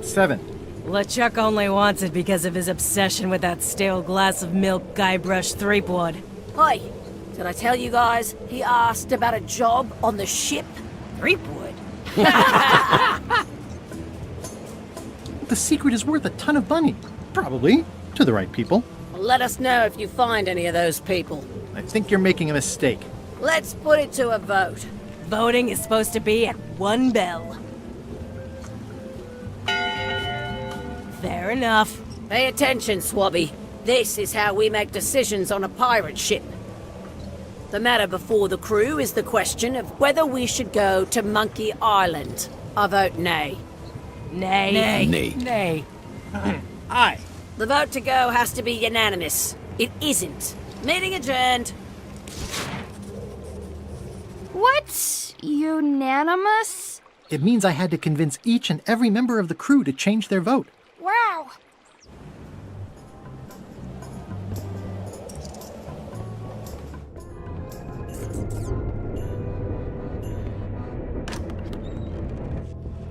7. LeChuck only wants it because of his obsession with that stale glass of milk Guybrush Threepwood. Hey, did I tell you guys he asked about a job on the ship? Threepwood? The secret is worth a ton of money. Probably. To the right people. Let us know if you find any of those people. I think you're making a mistake. Let's put it to a vote. Voting is supposed to be at 1 bell. Fair enough. Pay attention, Swabby. This is how we make decisions on a pirate ship. The matter before the crew is the question of whether we should go to Monkey Island. I vote nay. Nay. Nay. Nay. Nay. Aye. The vote to go has to be unanimous. It isn't. Meeting adjourned. What's unanimous? It means I had to convince each and every member of the crew to change their vote. Wow.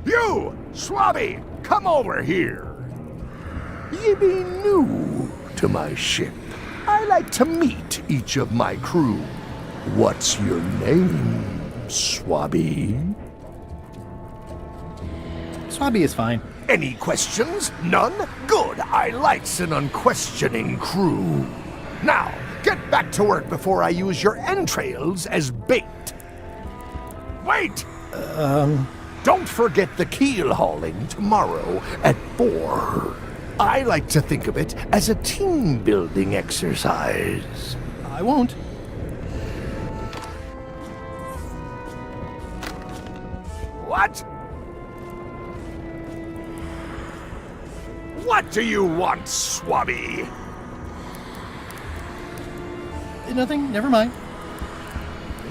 You, Swabby, come over here. Ye be new to my ship. I like to meet each of my crew. What's your name, Swabby? Swabby is fine. Any questions? None? Good. I likes an unquestioning crew. Now, get back to work before I use your entrails as bait. Wait! Don't forget the keel hauling tomorrow at 4. I like to think of it as a team-building exercise. I won't. What? What do you want, Swabby? Nothing, never mind.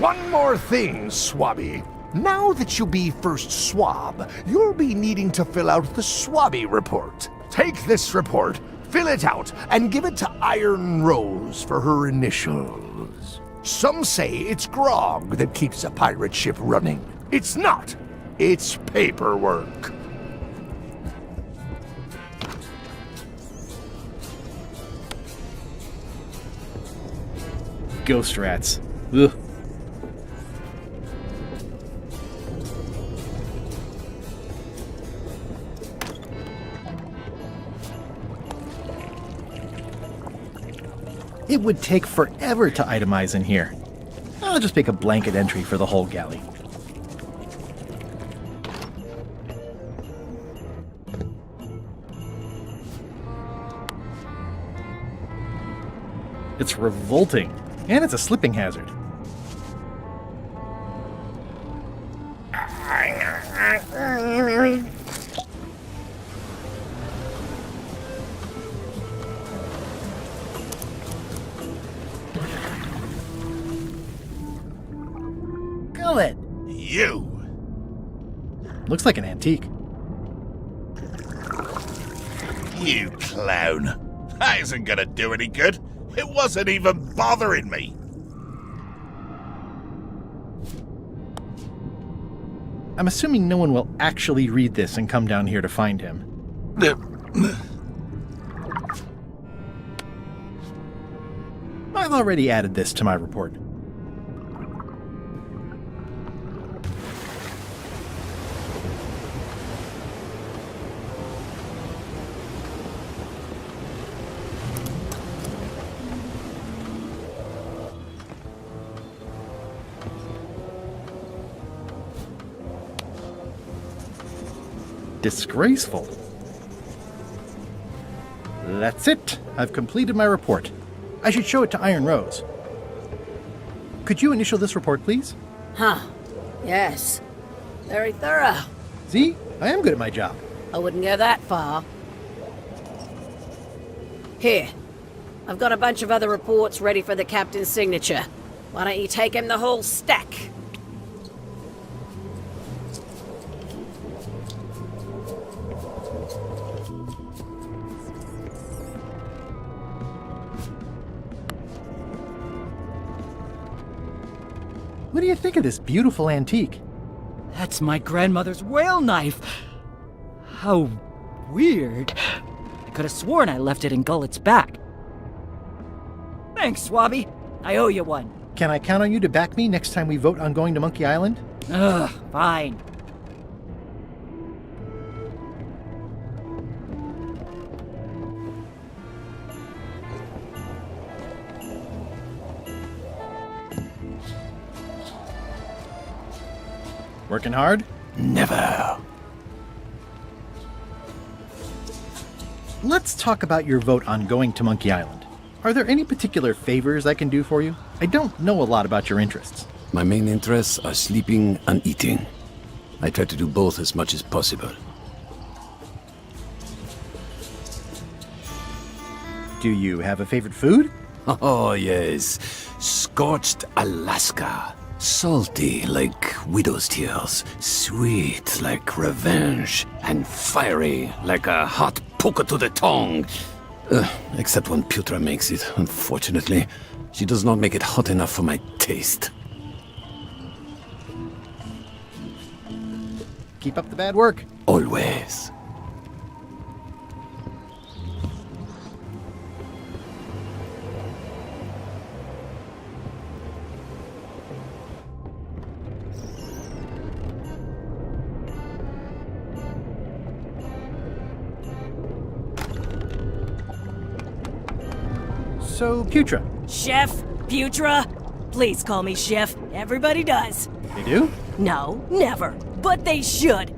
One more thing, Swabby. Now that you be first swab, you'll be needing to fill out the Swabby report. Take this report, fill it out, and give it to Iron Rose for her initials. Some say it's grog that keeps a pirate ship running. It's not. It's paperwork. Ghost rats. Ugh. It would take forever to itemize in here. I'll just make a blanket entry for the whole galley. It's revolting, and it's a slipping hazard. Gullet! You! Looks like an antique. You clown. That isn't gonna do any good. It wasn't even bothering me. I'm assuming no one will actually read this and come down here to find him. I've already added this to my report. Disgraceful. That's it. I've completed my report. I should show it to Iron Rose. Could you initial this report, please? Huh. Yes. Very thorough. See? I am good at my job. I wouldn't go that far. Here. I've got a bunch of other reports ready for the captain's signature. Why don't you take him the whole stack? What do you think of this beautiful antique? That's my grandmother's whale knife. How weird. I could have sworn I left it in Gullet's back. Thanks, Swabby. I owe you one. Can I count on you to back me next time we vote on going to Monkey Island? Ugh, fine. Working hard? Never. Let's talk about your vote on going to Monkey Island. Are there any particular favors I can do for you? I don't know a lot about your interests. My main interests are sleeping and eating. I try to do both as much as possible. Do you have a favorite food? Oh, yes. Scorched Alaska. Salty like widow's tears, sweet like revenge, and fiery like a hot poker to the tongue. Except when Putra makes it, unfortunately. She does not make it hot enough for my taste. Keep up the bad work. Always. So, Putra. Chef? Putra? Please call me Chef. Everybody does. They do? No, never. But they should.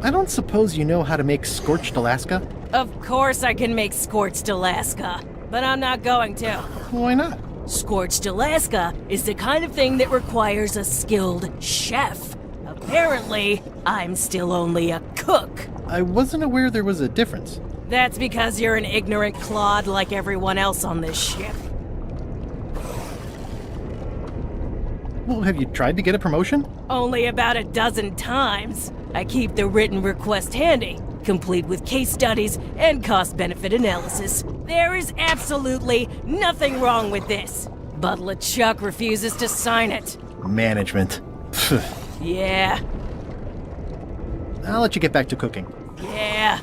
I don't suppose you know how to make scorched Alaska? Of course I can make Scorched Alaska, but I'm not going to. Why not? Scorched Alaska is the kind of thing that requires a skilled chef. Apparently, I'm still only a cook. I wasn't aware there was a difference. That's because you're an ignorant clod like everyone else on this ship. Well, have you tried to get a promotion? Only about a dozen times. I keep the written request handy, complete with case studies and cost-benefit analysis. There is absolutely nothing wrong with this. But LeChuck refuses to sign it. Management. Yeah. I'll let you get back to cooking. Yeah.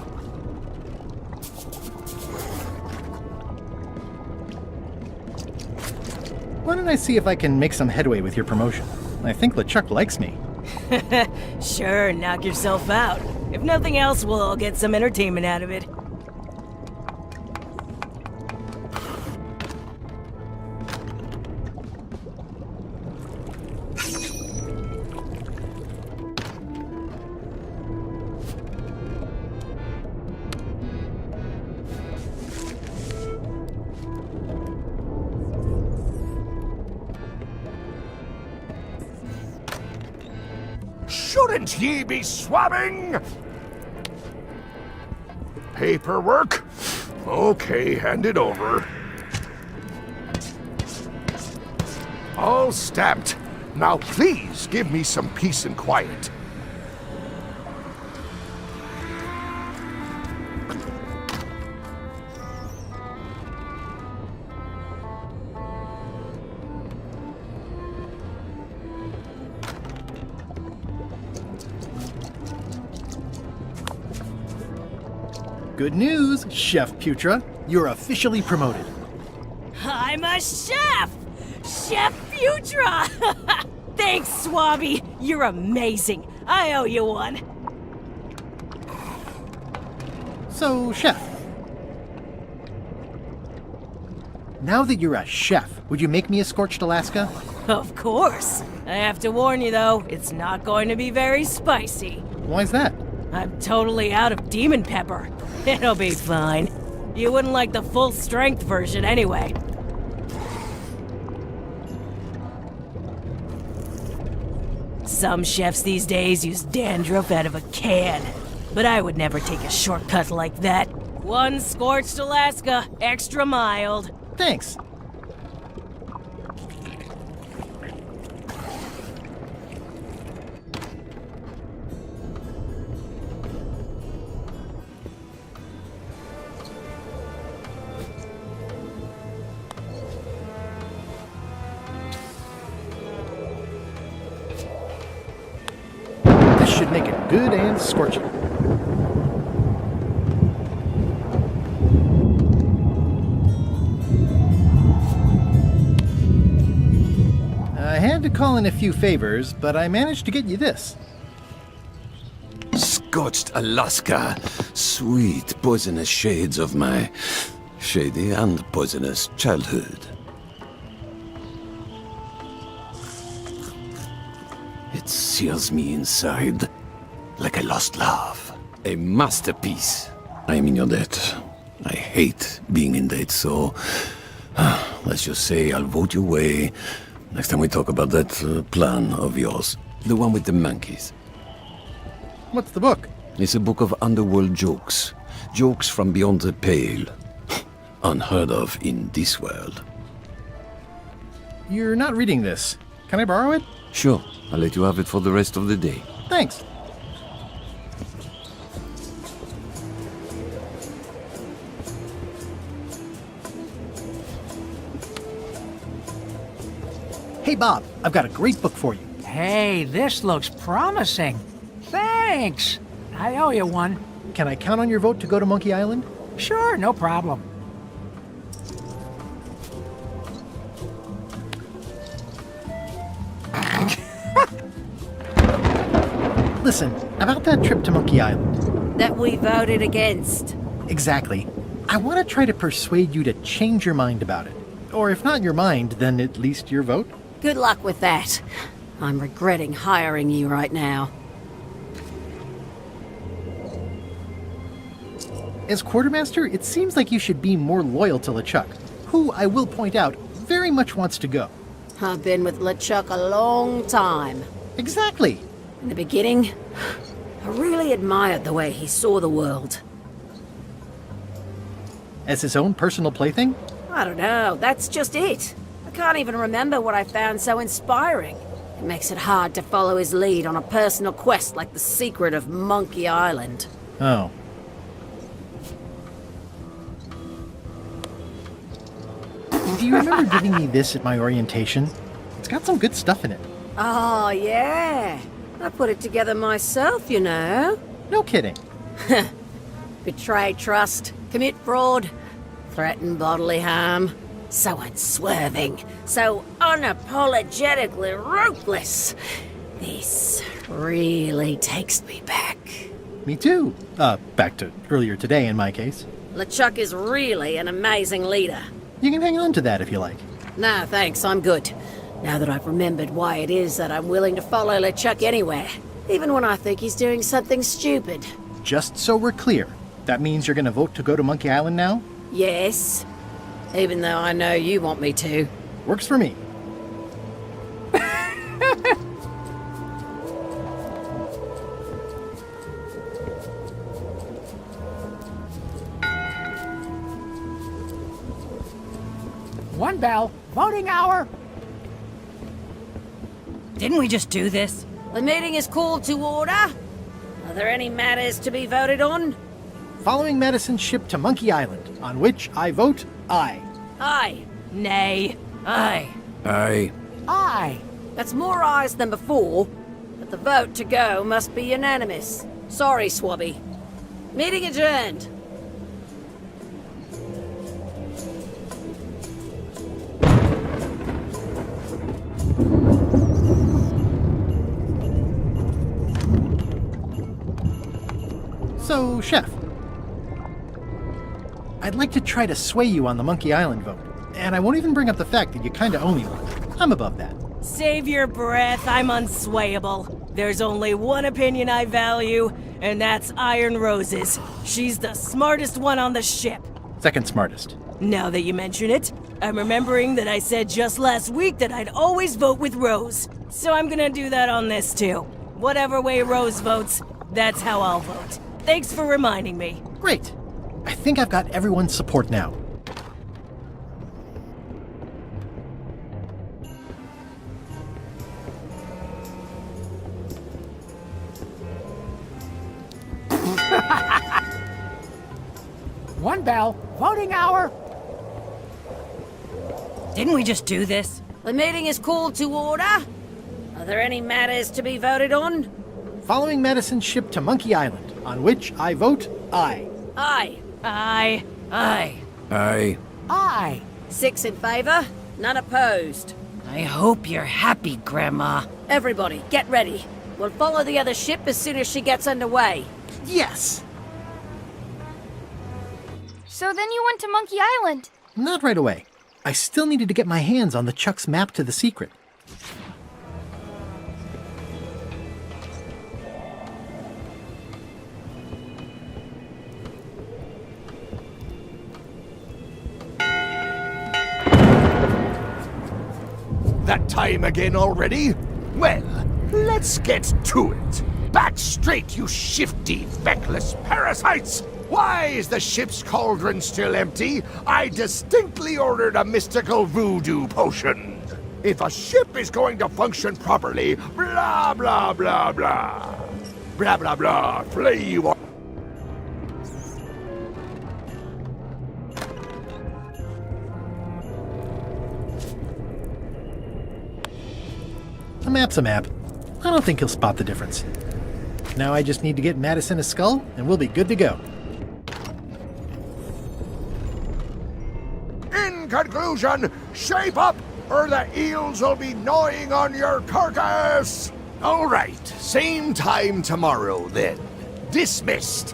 Why don't I see if I can make some headway with your promotion? I think LeChuck likes me. Sure, knock yourself out. If nothing else, we'll all get some entertainment out of it. Shouldn't ye be swabbing? Paperwork? Okay, hand it over. All stamped. Now please give me some peace and quiet. Good news, Chef Putra. You're officially promoted. I'm a chef! Chef Putra! Thanks, Swabby. You're amazing. I owe you one. So, Chef. Now that you're a chef, would you make me a scorched Alaska? Of course. I have to warn you, though, it's not going to be very spicy. Why's that? I'm totally out of demon pepper. It'll be fine. You wouldn't like the full-strength version anyway. Some chefs these days use dandruff out of a can, but I would never take a shortcut like that. One scorched Alaska, extra mild. Thanks. Should make it good and scorching. I had to call in a few favors, but I managed to get you this. Scorched Alaska. Sweet poisonous shades of my shady and poisonous childhood. It sears me inside, like a lost love. A masterpiece. I am in your debt. I hate being in debt, so let's just say I'll vote your way next time we talk about that plan of yours. The one with the monkeys. What's the book? It's a book of underworld jokes. Jokes from beyond the pale. Unheard of in this world. You're not reading this. Can I borrow it? Sure. I'll let you have it for the rest of the day. Thanks. Hey, Bob, I've got a great book for you. Hey, this looks promising. Thanks. I owe you one. Can I count on your vote to go to Monkey Island? Sure, no problem. Listen, about that trip to Monkey Island. That we voted against. Exactly. I want to try to persuade you to change your mind about it. Or if not your mind, then at least your vote. Good luck with that. I'm regretting hiring you right now. As quartermaster, it seems like you should be more loyal to LeChuck, who, I will point out, very much wants to go. I've been with LeChuck a long time. Exactly. In the beginning, I really admired the way he saw the world. As his own personal plaything? I don't know, that's just it. I can't even remember what I found so inspiring. It makes it hard to follow his lead on a personal quest like the secret of Monkey Island. Oh. Do you remember giving me this at my orientation? It's got some good stuff in it. Oh, yeah. I put it together myself, you know. No kidding. Betray trust, commit fraud, threaten bodily harm. So unswerving, so unapologetically ruthless. This really takes me back. Me too. Back to earlier today in my case. LeChuck is really an amazing leader. You can hang on to that if you like. No, thanks, I'm good. Now that I've remembered why it is that I'm willing to follow LeChuck anywhere, even when I think he's doing something stupid. Just so we're clear, that means you're gonna vote to go to Monkey Island now? Yes. Even though I know you want me to. Works for me. One bell. Voting hour. Didn't we just do this? The meeting is called to order. Are there any matters to be voted on? Following Madison's ship to Monkey Island, on which I vote aye. Aye. Nay. Aye. Aye. Aye. That's more ayes than before, but the vote to go must be unanimous. Sorry, Swabby. Meeting adjourned. So, Chef, I'd like to try to sway you on the Monkey Island vote, and I won't even bring up the fact that you kinda owe me one. I'm above that. Save your breath, I'm unswayable. There's only one opinion I value, and that's Iron Rose's. She's the smartest one on the ship. Second smartest. Now that you mention it, I'm remembering that I said just last week that I'd always vote with Rose. So I'm gonna do that on this too. Whatever way Rose votes, that's how I'll vote. Thanks for reminding me. Great. I think I've got everyone's support now. One bell. Voting hour. Didn't we just do this? The meeting is called to order. Are there any matters to be voted on? Following Madison's ship to Monkey Island, on which I vote aye. Aye. Aye. Aye. Aye. Aye. 6 in favor, none opposed. I hope you're happy, Grandma. Everybody, get ready. We'll follow the other ship as soon as she gets underway. Yes! So then you went to Monkey Island? Not right away. I still needed to get my hands on the Chuck's map to the secret. That time again already? Well, let's get to it. Back straight, you shifty, feckless parasites! Why is the ship's cauldron still empty? I distinctly ordered a mystical voodoo potion. If a ship is going to function properly, blah, blah, blah, blah. Blah, blah, blah, flay you all. A map's a map. I don't think he'll spot the difference. Now I just need to get Madison a skull, and we'll be good to go. In conclusion, shape up, or the eels will be gnawing on your carcass! All right, same time tomorrow, then. Dismissed.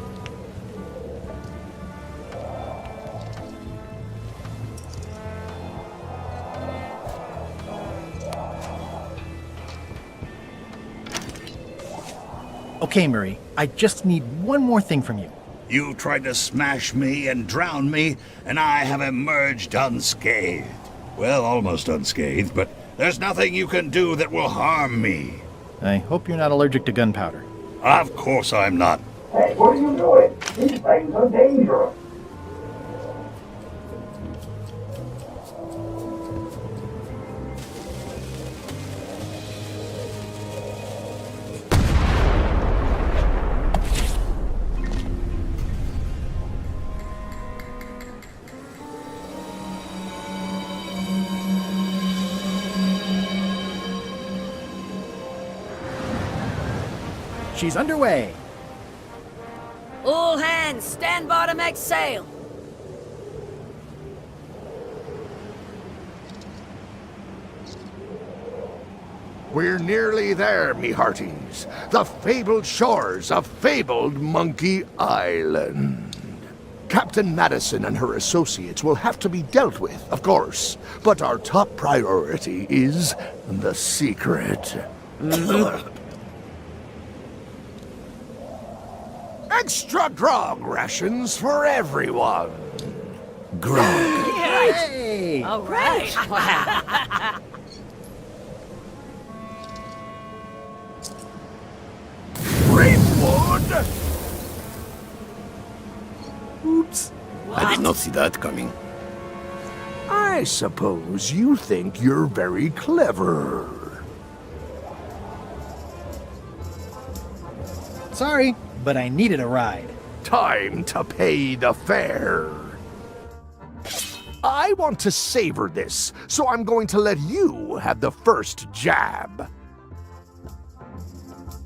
Okay, Murray, I just need one more thing from you. You tried to smash me and drown me, and I have emerged unscathed. Well, almost unscathed, but there's nothing you can do that will harm me. I hope you're not allergic to gunpowder. Of course I'm not. Hey, what are you doing? These things are dangerous. She's underway. All hands, stand by to make sail. We're nearly there, me hearties. The fabled shores of fabled Monkey Island. Captain Madison and her associates will have to be dealt with, of course. But our top priority is the secret. Extra grog rations for everyone. Grog. Hey! All right. Rainwood! Oops. I did not see that coming. I suppose you think you're very clever. Sorry, but I needed a ride. Time to pay the fare. I want to savor this, so I'm going to let you have the first jab.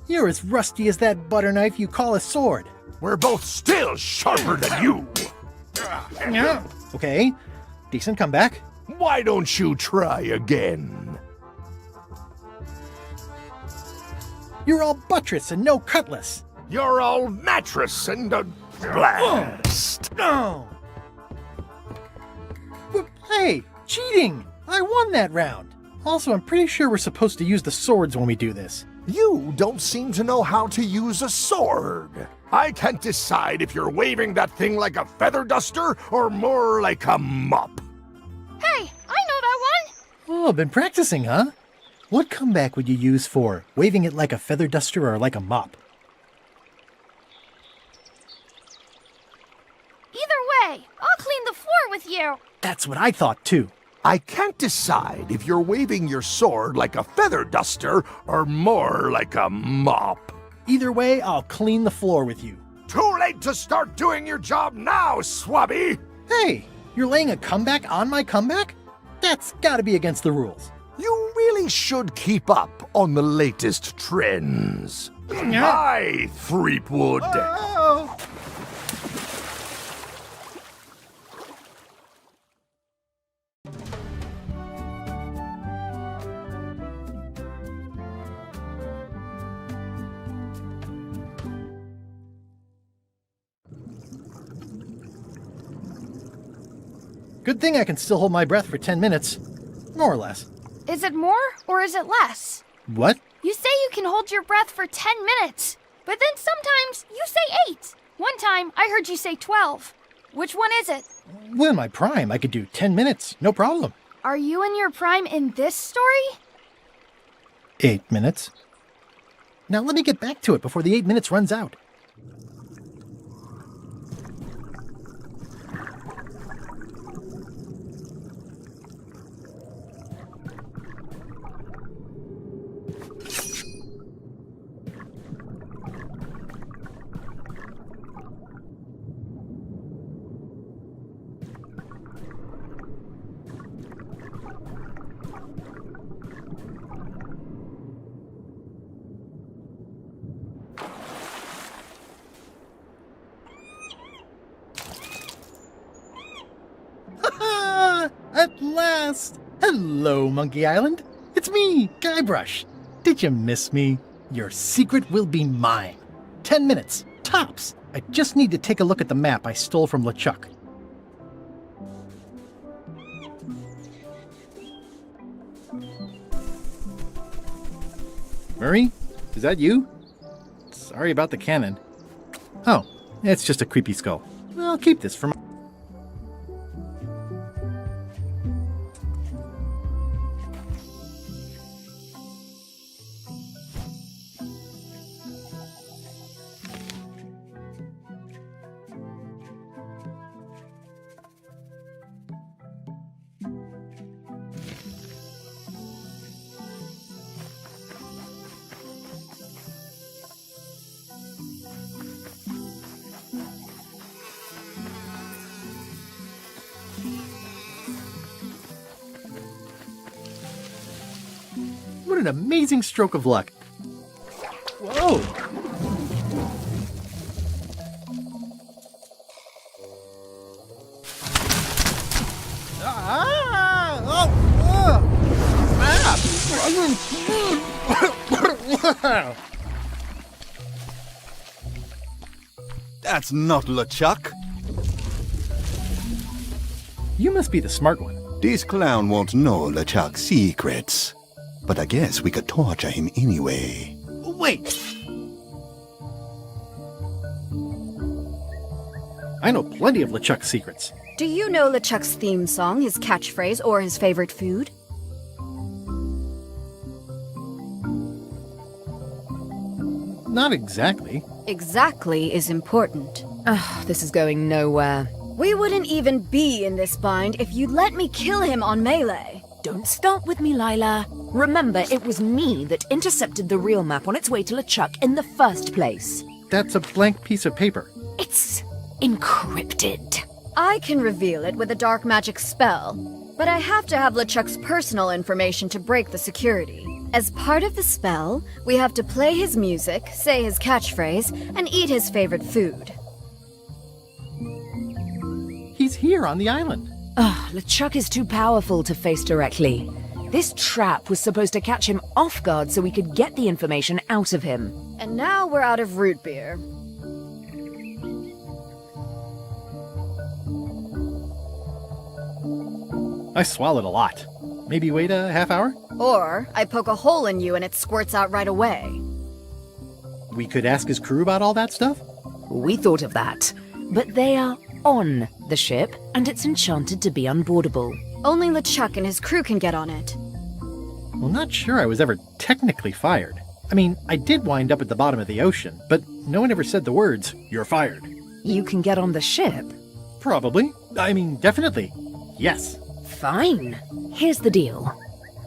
You're as rusty as that butter knife you call a sword. We're both still sharper than you. Okay, decent comeback. Why don't you try again? You're all buttress and no cutlass. You're all mattress and a blast. No. Hey, cheating! I won that round. Also, I'm pretty sure we're supposed to use the swords when we do this. You don't seem to know how to use a sword. I can't decide if you're waving that thing like a feather duster or more like a mop. Hey, I know that one! Oh, been practicing, huh? What comeback would you use for waving it like a feather duster or like a mop? Either way, I'll clean the floor with you. That's what I thought, too. I can't decide if you're waving your sword like a feather duster or more like a mop. Either way, I'll clean the floor with you. Too late to start doing your job now, Swabby! Hey, you're laying a comeback on my comeback? That's gotta be against the rules. You really should keep up on the latest trends. Hi, Threepwood. Oh. Good thing I can still hold my breath for 10 minutes. More or less. Is it more or is it less? What? You say you can hold your breath for 10 minutes, but then sometimes you say 8. One time I heard you say 12. Which one is it? Well, in my prime, I could do 10 minutes, no problem. Are you in your prime in this story? 8 minutes. Now let me get back to it before the 8 minutes runs out. At last! Hello, Monkey Island. It's me, Guybrush. Did you miss me? Your secret will be mine. 10 minutes, tops. I just need to take a look at the map I stole from LeChuck. Murray? Is that you? Sorry about the cannon. Oh, it's just a creepy skull. I'll keep this for my... What an amazing stroke of luck. Whoa! Ah! Oh! Ah! That's not LeChuck. You must be the smart one. This clown won't know LeChuck's secrets. But I guess we could torture him anyway. Wait! I know plenty of LeChuck's secrets. Do you know LeChuck's theme song, his catchphrase, or his favorite food? Not exactly. Exactly is important. Ugh, this is going nowhere. We wouldn't even be in this bind if you'd let me kill him on melee. Don't start with me, Lila. Remember, it was me that intercepted the real map on its way to LeChuck in the first place. That's a blank piece of paper. It's encrypted. I can reveal it with a dark magic spell, but I have to have LeChuck's personal information to break the security. As part of the spell, we have to play his music, say his catchphrase, and eat his favorite food. He's here on the island. Ugh, LeChuck is too powerful to face directly. This trap was supposed to catch him off guard so we could get the information out of him. And now we're out of root beer. I swallowed a lot. Maybe wait a half hour? Or I poke a hole in you and it squirts out right away. We could ask his crew about all that stuff? We thought of that. But they are on the ship, and it's enchanted to be unboardable. Only LeChuck and his crew can get on it. Well, not sure I was ever technically fired. I mean, I did wind up at the bottom of the ocean, but no one ever said the words, "You're fired." You can get on the ship? Probably. I mean, definitely. Yes. Fine. Here's the deal.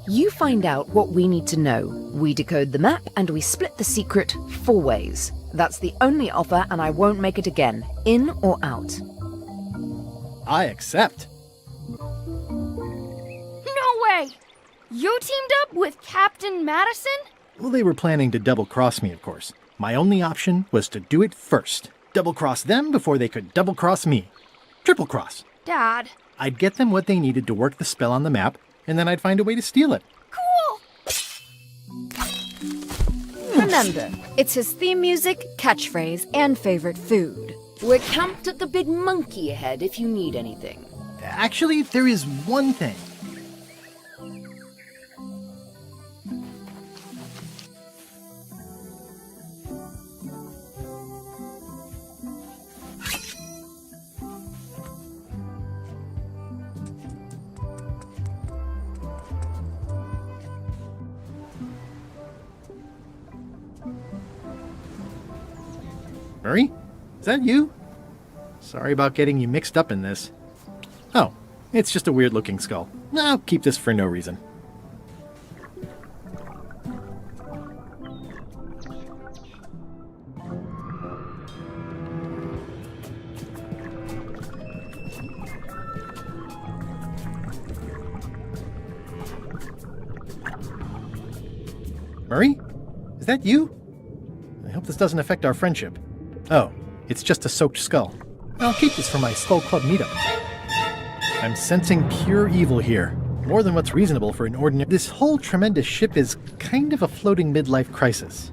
You find out what we need to know. We decode the map, and we split the secret 4 ways. That's the only offer, and I won't make it again. In or out? I accept. No way! You teamed up with Captain Madison? Well, they were planning to double-cross me, of course. My only option was to do it first. Double-cross them before they could double-cross me. Triple-cross. Dad. I'd get them what they needed to work the spell on the map, and then I'd find a way to steal it. Cool! Remember, it's his theme music, catchphrase, and favorite food. We're camped at the Big Monkey ahead if you need anything. Actually, there is one thing. Murray? Is that you? Sorry about getting you mixed up in this. Oh, it's just a weird-looking skull. I'll keep this for no reason. Murray? Is that you? I hope this doesn't affect our friendship. Oh, it's just a soaked skull. I'll keep this for my Skull Club meetup. I'm sensing pure evil here. More than what's reasonable for an ordinary... This whole tremendous ship is kind of a floating midlife crisis.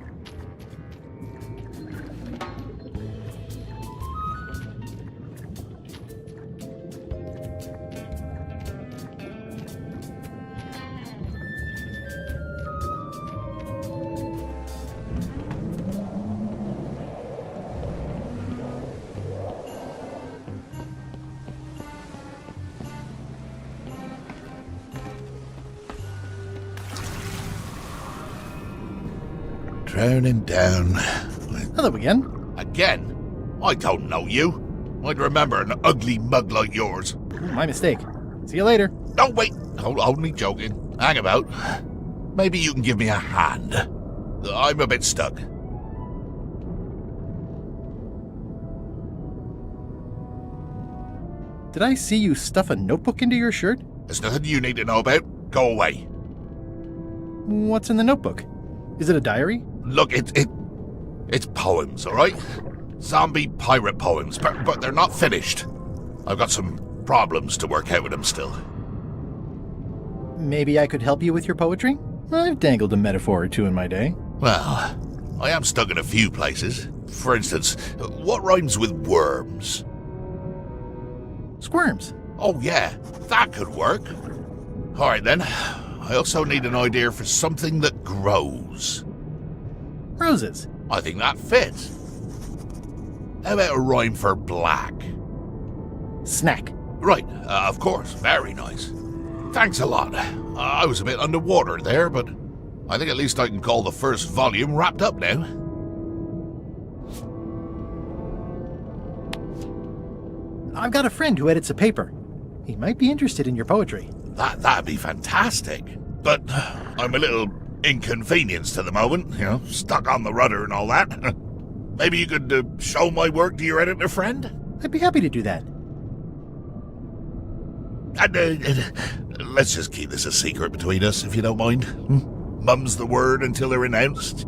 Drowning down. Hello again. Again? I don't know you. I'd remember an ugly mug like yours. My mistake. See you later. No, wait. Hold me joking. Hang about. Maybe you can give me a hand. I'm a bit stuck. Did I see you stuff a notebook into your shirt? There's nothing you need to know about. Go away. What's in the notebook? Is it a diary? Look, it's poems, all right? Zombie pirate poems, but they're not finished. I've got some problems to work out with them still. Maybe I could help you with your poetry? I've dangled a metaphor or two in my day. Well, I am stuck in a few places. For instance, what rhymes with worms? Squirms. Oh yeah, that could work. Alright then, I also need an idea for something that grows. Roses. I think that fits. How about a rhyme for black? Snack. Right, of course, very nice. Thanks a lot. I was a bit underwater there, but I think at least I can call the first volume wrapped up now. I've got a friend who edits a paper. He might be interested in your poetry. That'd be fantastic. But I'm a little inconvenienced at the moment, stuck on the rudder and all that. Maybe you could show my work to your editor friend? I'd be happy to do that. And let's just keep this a secret between us, if you don't mind. Mum's the word until they're announced.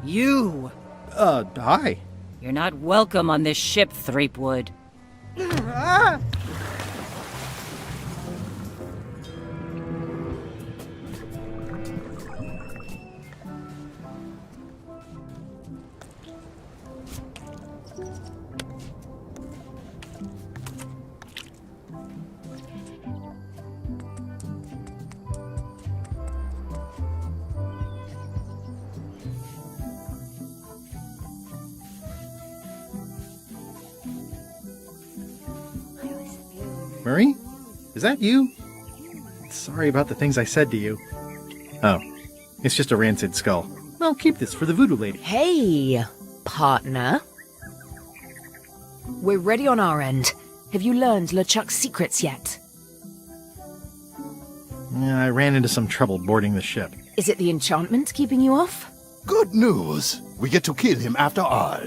You! Hi. You're not welcome on this ship, Threepwood. Murray? Is that you? Sorry about the things I said to you. Oh, it's just a rancid skull. I'll keep this for the voodoo lady. Hey, partner. We're ready on our end. Have you learned LeChuck's secrets yet? Yeah, I ran into some trouble boarding the ship. Is it the enchantment keeping you off? Good news! We get to kill him after all.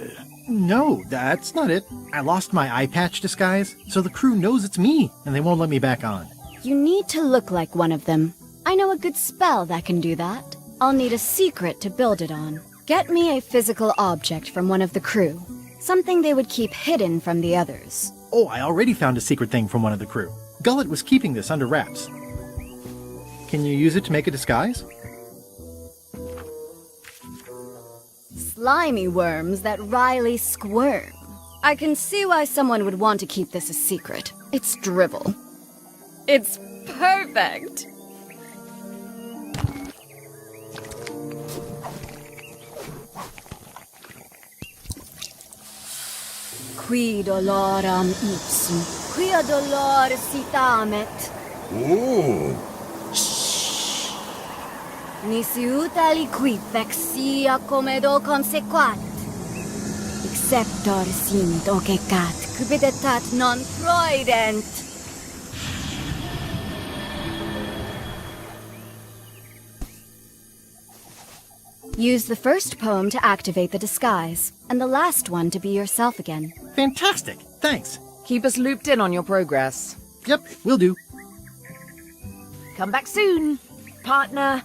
No, that's not it. I lost my eye patch disguise, so the crew knows it's me, and they won't let me back on. You need to look like one of them. I know a good spell that can do that. I'll need a secret to build it on. Get me a physical object from one of the crew. Something they would keep hidden from the others. Oh, I already found a secret thing from one of the crew. Gullet was keeping this under wraps. Can you use it to make a disguise? Slimy worms that wryly squirm. I can see why someone would want to keep this a secret. It's drivel. It's perfect! Qui doloram ipsum, quia dolor sit amet. Ooh. Nisi uta liquid vexia comedo consequat. Exceptor sint ocecat, cupidetat non proident. Use the first poem to activate the disguise, and the last one to be yourself again. Fantastic! Thanks! Keep us looped in on your progress. Yep, will do. Come back soon, partner.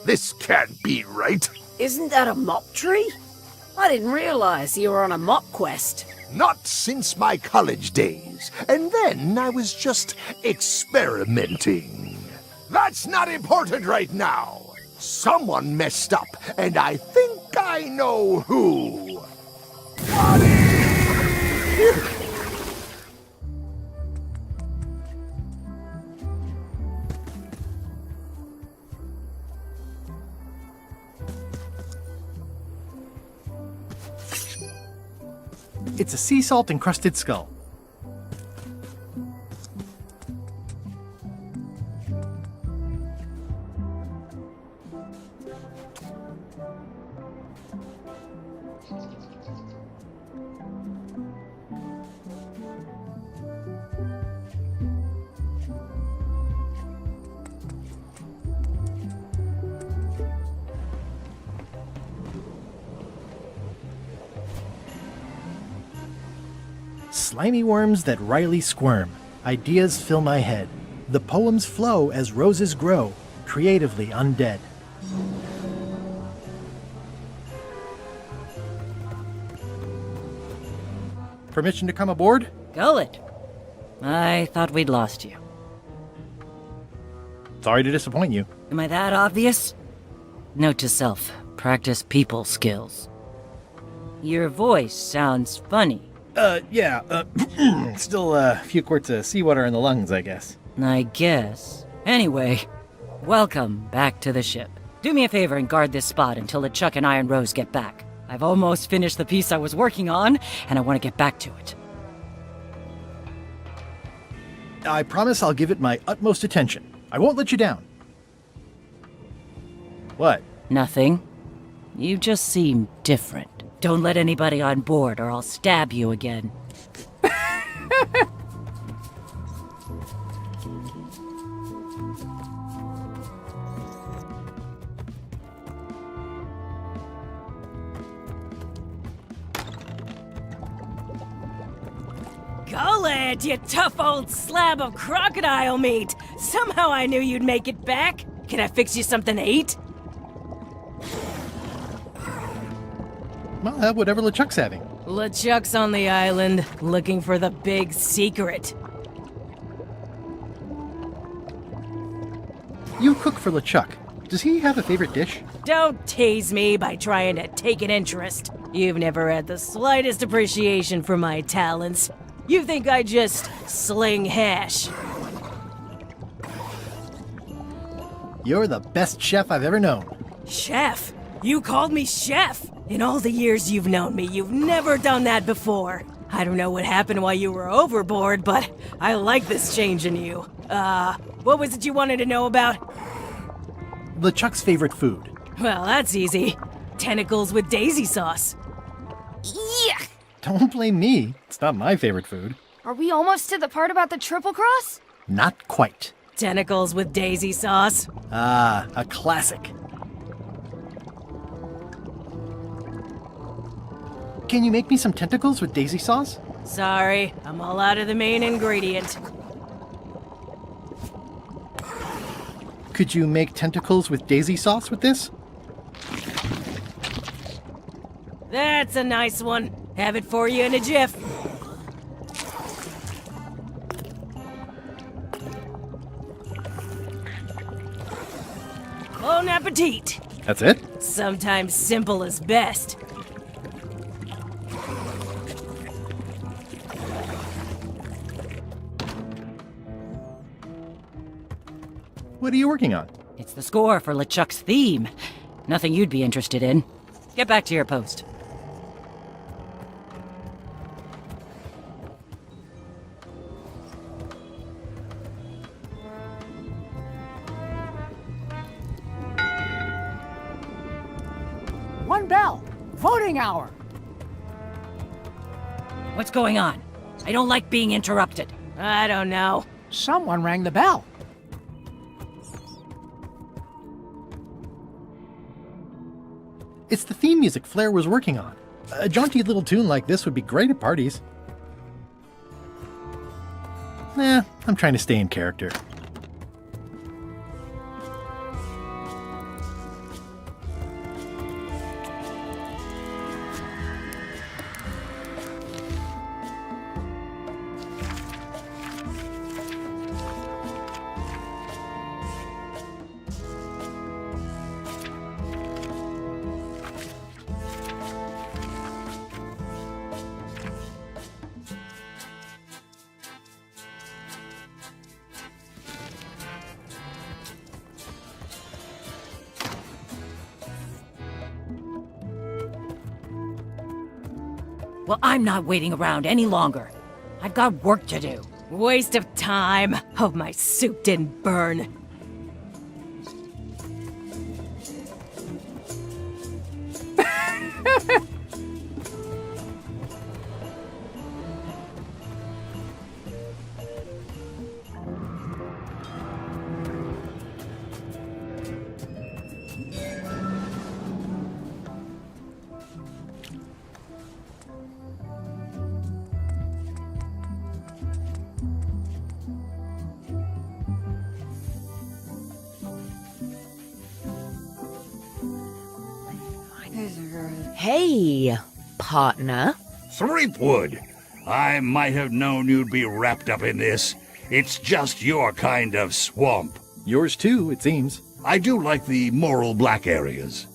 This can't be right. Isn't that a mop tree? I didn't realize you were on a mop quest. Not since my college days. And then I was just experimenting. That's not important right now. Someone messed up, and I think I know who. It's a sea salt encrusted skull. Slimy worms that wryly squirm. Ideas fill my head. The poems flow as roses grow, creatively undead. Permission to come aboard? Gullet. I thought we'd lost you. Sorry to disappoint you. Am I that obvious? Note to self, practice people skills. Your voice sounds funny. Still a few quarts of seawater in the lungs, I guess. I guess. Anyway, welcome back to the ship. Do me a favor and guard this spot until LeChuck and Iron Rose get back. I've almost finished the piece I was working on, and I want to get back to it. I promise I'll give it my utmost attention. I won't let you down. What? Nothing. You just seem different. Don't let anybody on board or I'll stab you again. Gullet, you tough old slab of crocodile meat! Somehow I knew you'd make it back. Can I fix you something to eat? Well, have whatever LeChuck's having. LeChuck's on the island, looking for the big secret. You cook for LeChuck. Does he have a favorite dish? Don't tease me by trying to take an interest. You've never had the slightest appreciation for my talents. You think I just sling hash. You're the best chef I've ever known. Chef? You called me chef? In all the years you've known me, you've never done that before. I don't know what happened while you were overboard, but I like this change in you. What was it you wanted to know about? LeChuck's favorite food. Well, that's easy. Tentacles with daisy sauce. Yuck! Don't blame me. It's not my favorite food. Are we almost to the part about the triple cross? Not quite. Tentacles with daisy sauce. Ah, a classic. Can you make me some tentacles with daisy sauce? Sorry, I'm all out of the main ingredient. Could you make tentacles with daisy sauce with this? That's a nice one. Have it for you in a jiff. Bon appetit. That's it? Sometimes simple is best. What are you working on? It's the score for LeChuck's theme. Nothing you'd be interested in. Get back to your post. One bell. Voting hour. What's going on? I don't like being interrupted. I don't know. Someone rang the bell. It's the theme music Flair was working on. A jaunty little tune like this would be great at parties. Nah, I'm trying to stay in character. Well, I'm not waiting around any longer. I've got work to do. Waste of time. Hope my suit didn't burn. Hey, partner. Threepwood, I might have known you'd be wrapped up in this. It's just your kind of swamp. Yours too, it seems. I do like the moral black areas.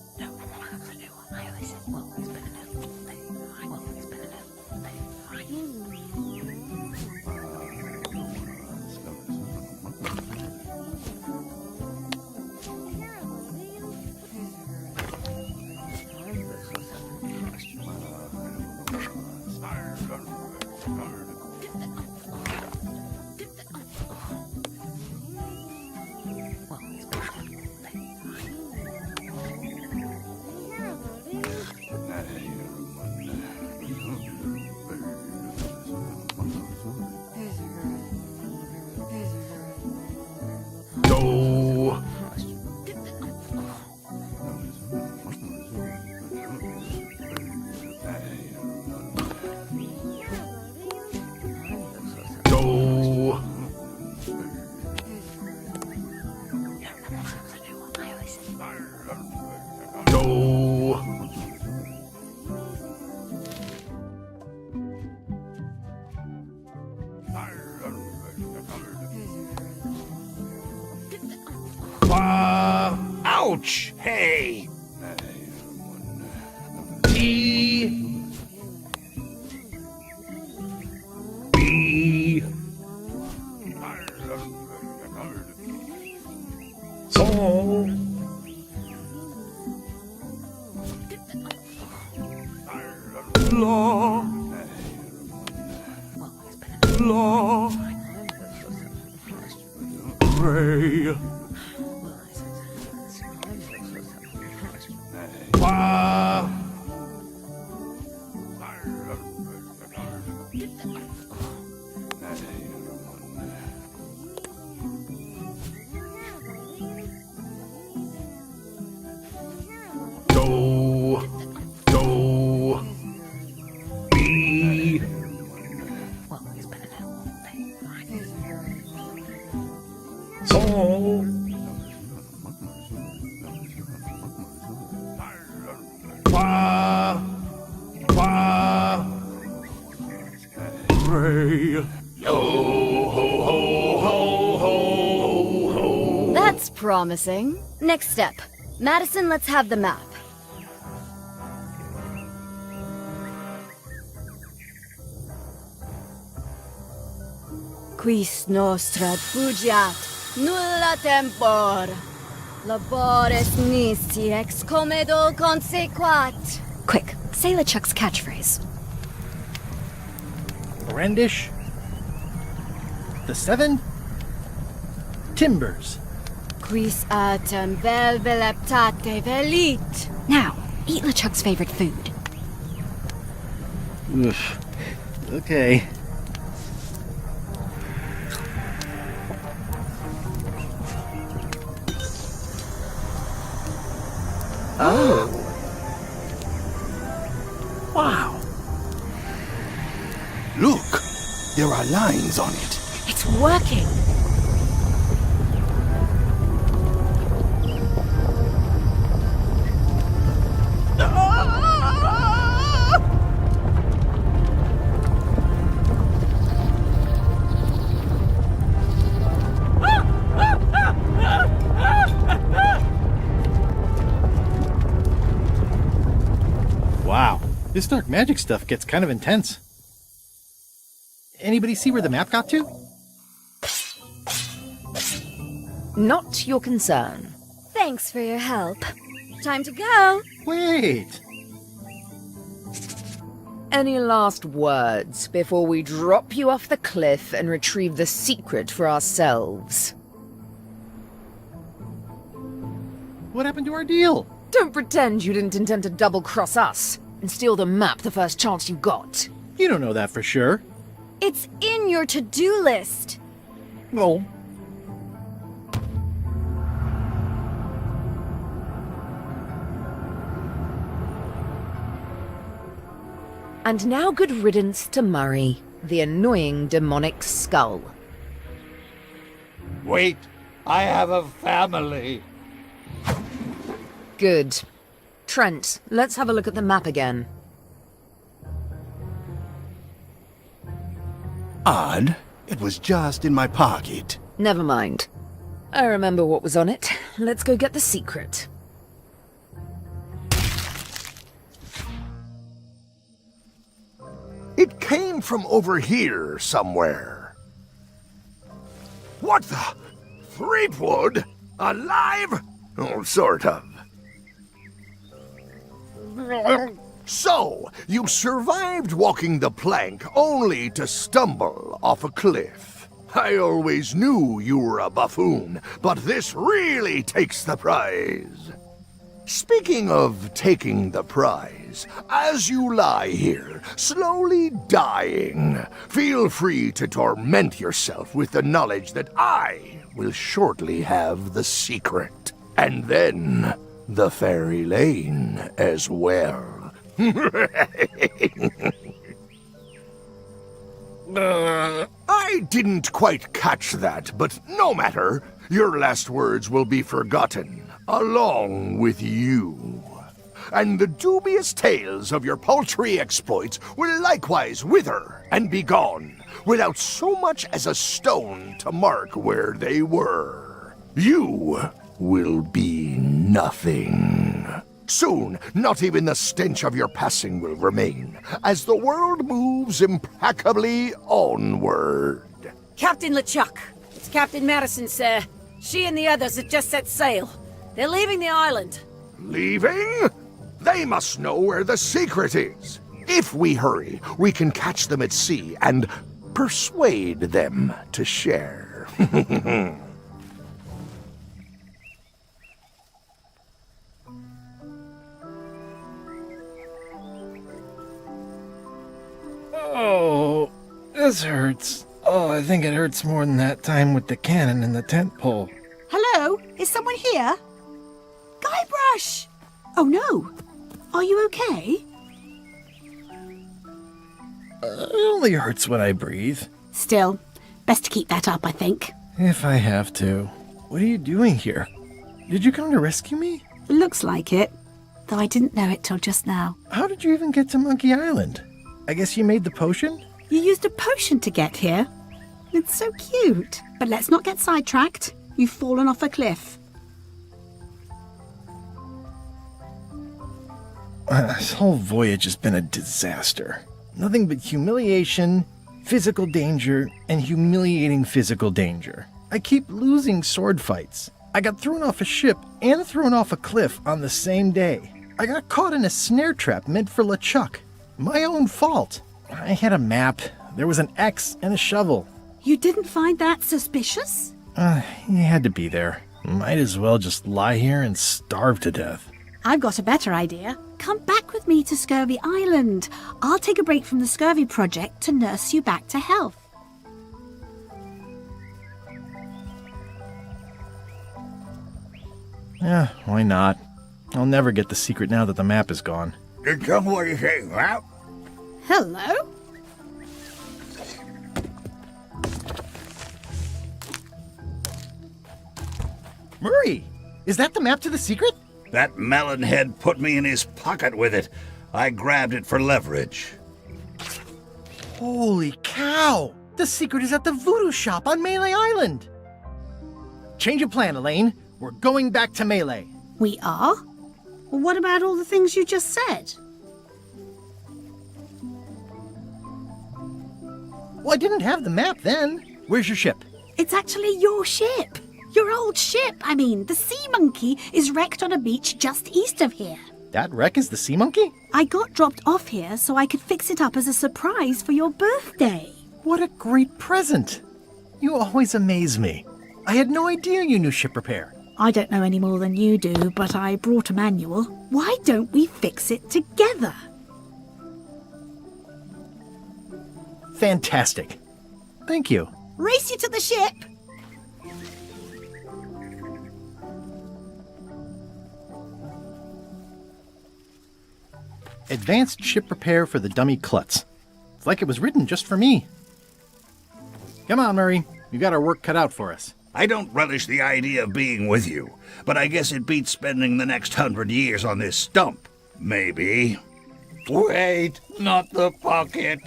Ouch! Hey! T. B. So. Law. Law. Ray. That's promising. Next step. Madison, let's have the map. Quis nostra fugiat, nulla tempor. Labores nisi ex comedo consequat. Quick, say LeChuck's catchphrase. Brandish. The 7. Timbers. Quis autem vel veleptate velit. Now, eat LeChuck's favorite food. Oof. Okay. Oh. Wow. Look, there are lines on it. It's working. Wow, this dark magic stuff gets kind of intense. Anybody see where the map got to? Not your concern. Thanks for your help. Time to go. Wait. Any last words before we drop you off the cliff and retrieve the secret for ourselves? What happened to our deal? Don't pretend you didn't intend to double-cross us and steal the map the first chance you got. You don't know that for sure. It's in your to-do list. Oh. And now good riddance to Murray, the annoying demonic skull. Wait, I have a family. Good. Trent, let's have a look at the map again. Odd. It was just in my pocket. Never mind. I remember what was on it. Let's go get the secret. It came from over here somewhere. What the? Threepwood? Alive? Oh, sort of. So, you survived walking the plank only to stumble off a cliff. I always knew you were a buffoon, but this really takes the prize. Speaking of taking the prize, as you lie here, slowly dying, feel free to torment yourself with the knowledge that I will shortly have the secret. And then, the fairy lane as well. I didn't quite catch that, but no matter. Your last words will be forgotten, along with you. And the dubious tales of your paltry exploits will likewise wither and be gone, without so much as a stone to mark where they were. You will be nothing. Soon, not even the stench of your passing will remain, as the world moves implacably onward. Captain LeChuck, it's Captain Madison, sir. She and the others have just set sail. They're leaving the island. Leaving? They must know where the secret is. If we hurry, we can catch them at sea and persuade them to share. Oh, this hurts. Oh, I think it hurts more than that time with the cannon and the tent pole. Hello? Is someone here? Guybrush! Oh no. Are you okay? It only hurts when I breathe. Still, best to keep that up, I think. If I have to. What are you doing here? Did you come to rescue me? Looks like it. Though I didn't know it till just now. How did you even get to Monkey Island? I guess you made the potion? You used a potion to get here. It's so cute. But let's not get sidetracked. You've fallen off a cliff. This whole voyage has been a disaster. Nothing but humiliation, physical danger, and humiliating physical danger. I keep losing sword fights. I got thrown off a ship and thrown off a cliff on the same day. I got caught in a snare trap meant for LeChuck. My own fault. I had a map. There was an X and a shovel. You didn't find that suspicious? He had to be there. Might as well just lie here and starve to death. I've got a better idea. Come back with me to Scurvy Island. I'll take a break from the Scurvy Project to nurse you back to health. Yeah, why not? I'll never get the secret now that the map is gone. Did somebody say that? Hello? Murray! Is that the map to the secret? That melonhead put me in his pocket with it. I grabbed it for leverage. Holy cow! The secret is at the voodoo shop on Melee Island! Change of plan, Elaine. We're going back to Melee. We are? Well, what about all the things you just said? Well, I didn't have the map then. Where's your ship? It's actually your ship. Your old ship, I mean. The Sea Monkey is wrecked on a beach just east of here. That wreck is the sea monkey? I got dropped off here so I could fix it up as a surprise for your birthday. What a great present. You always amaze me. I had no idea you knew ship repair. I don't know any more than you do, but I brought a manual. Why don't we fix it together? Fantastic. Thank you. Race you to the ship! Advanced ship repair for the dummy klutz. It's like it was written just for me. Come on, Murray. You got our work cut out for us. I don't relish the idea of being with you, but I guess it beats spending the next 100 years on this stump. Maybe. Wait, not the pocket.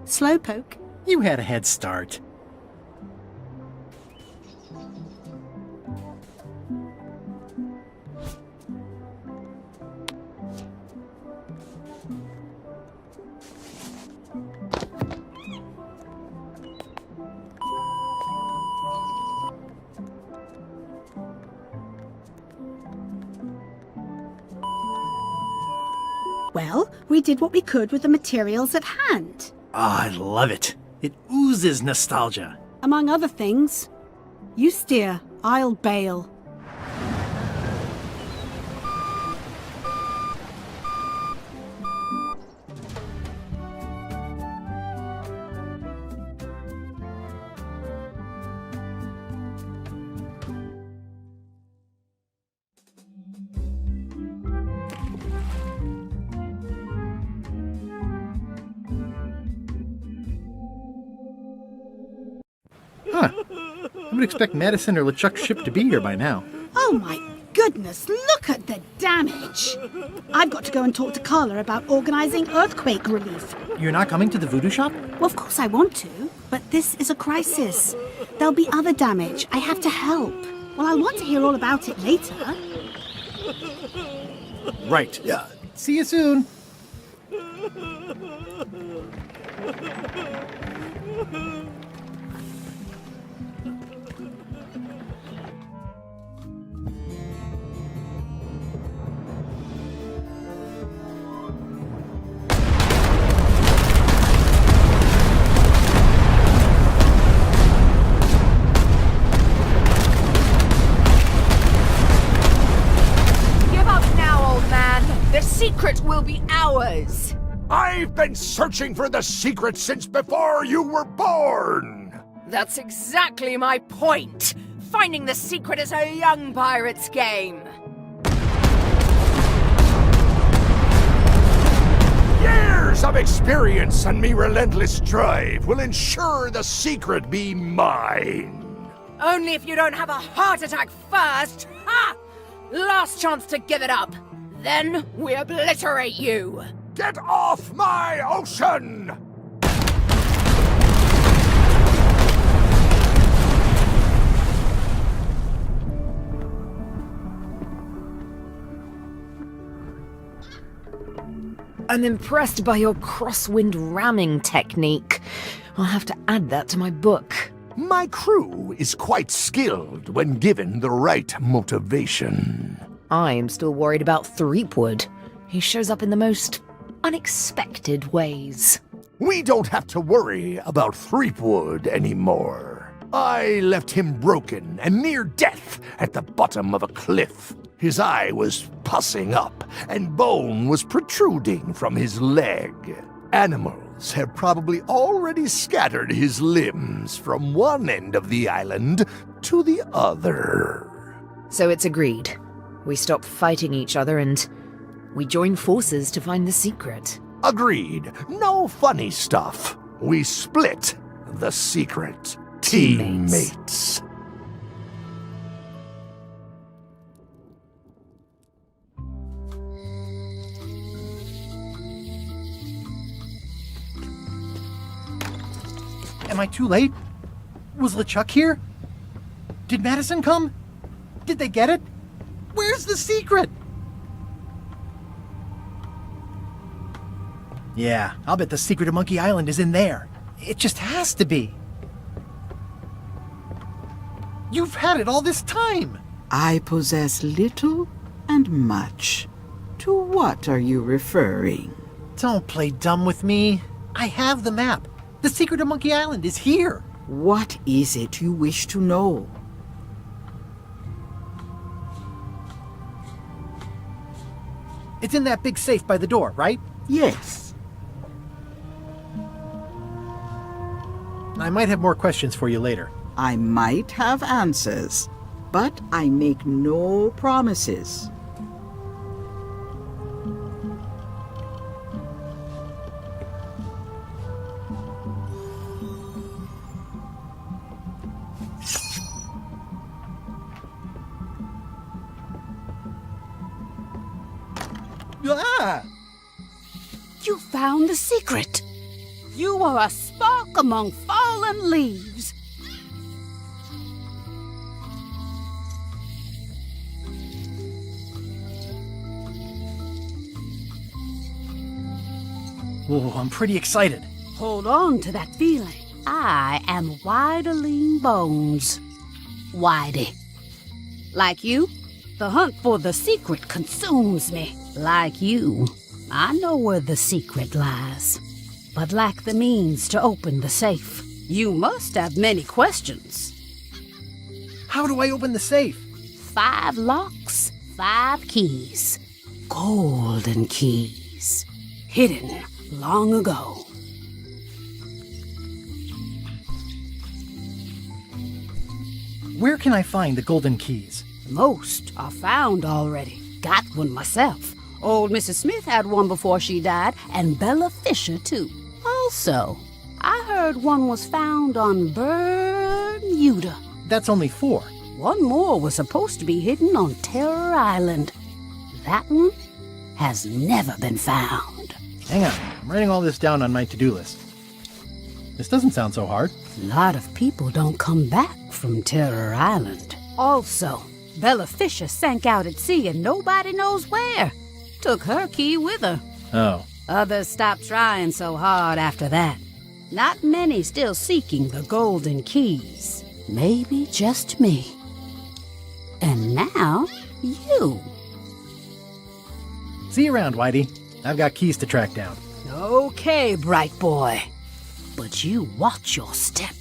Slowpoke. You had a head start. Well, we did what we could with the materials at hand. I love it. It oozes nostalgia. Among other things. You steer, I'll bail. Huh. I would expect Madison or LeChuck's ship to be here by now. Oh my goodness, look at the damage! I've got to go and talk to Carla about organising earthquake relief. You're not coming to the voodoo shop? Well, of course I want to, but this is a crisis. There'll be other damage. I have to help. Well, I'll want to hear all about it later. Right. Yeah. See you soon. The secret will be ours! I've been searching for the secret since before you were born! That's exactly my point! Finding the secret is a young pirate's game! Years of experience and me relentless drive will ensure the secret be mine! Only if you don't have a heart attack first! Ha! Last chance to give it up! Then we obliterate you! Get off my ocean! I'm impressed by your crosswind ramming technique. I'll have to add that to my book. My crew is quite skilled when given the right motivation. I am still worried about Threepwood. He shows up in the most unexpected ways. We don't have to worry about Threepwood anymore. I left him broken and near death at the bottom of a cliff. His eye was pussing up, and bone was protruding from his leg. Animals have probably already scattered his limbs from one end of the island to the other. So it's agreed. We stop fighting each other and we join forces to find the secret. Agreed. No funny stuff. We split the secret. Teammates. Am I too late? Was LeChuck here? Did Madison come? Did they get it? Where's the secret? Yeah, I'll bet the secret of Monkey Island is in there. It just has to be. You've had it all this time! I possess little and much. To what are you referring? Don't play dumb with me. I have the map. The secret of Monkey Island is here. What is it you wish to know? It's in that big safe by the door, right? Yes. I might have more questions for you later. I might have answers, but I make no promises. Ah! You found the secret. You are a spark among fallen leaves. Whoa, I'm pretty excited. Hold on to that feeling. I am Whiteling Bones. Whitey. Like you, the hunt for the secret consumes me. Like you, I know where the secret lies, but lack the means to open the safe. You must have many questions. How do I open the safe? 5 locks, 5 keys. Golden keys. Hidden long ago. Where can I find the golden keys? Most are found already. Got one myself. Old Mrs. Smith had one before she died, and Bella Fisher, too. Also, I heard one was found on Bermuda. That's only 4. One more was supposed to be hidden on Terror Island. That one has never been found. Hang on, I'm writing all this down on my to-do list. This doesn't sound so hard. A lot of people don't come back from Terror Island. Also, Bella Fisher sank out at sea and nobody knows where. Took her key with her. Oh. Others stopped trying so hard after that. Not many still seeking the golden keys. Maybe just me. And now, you. See you around, Whitey. I've got keys to track down. Okay, bright boy. But you watch your step.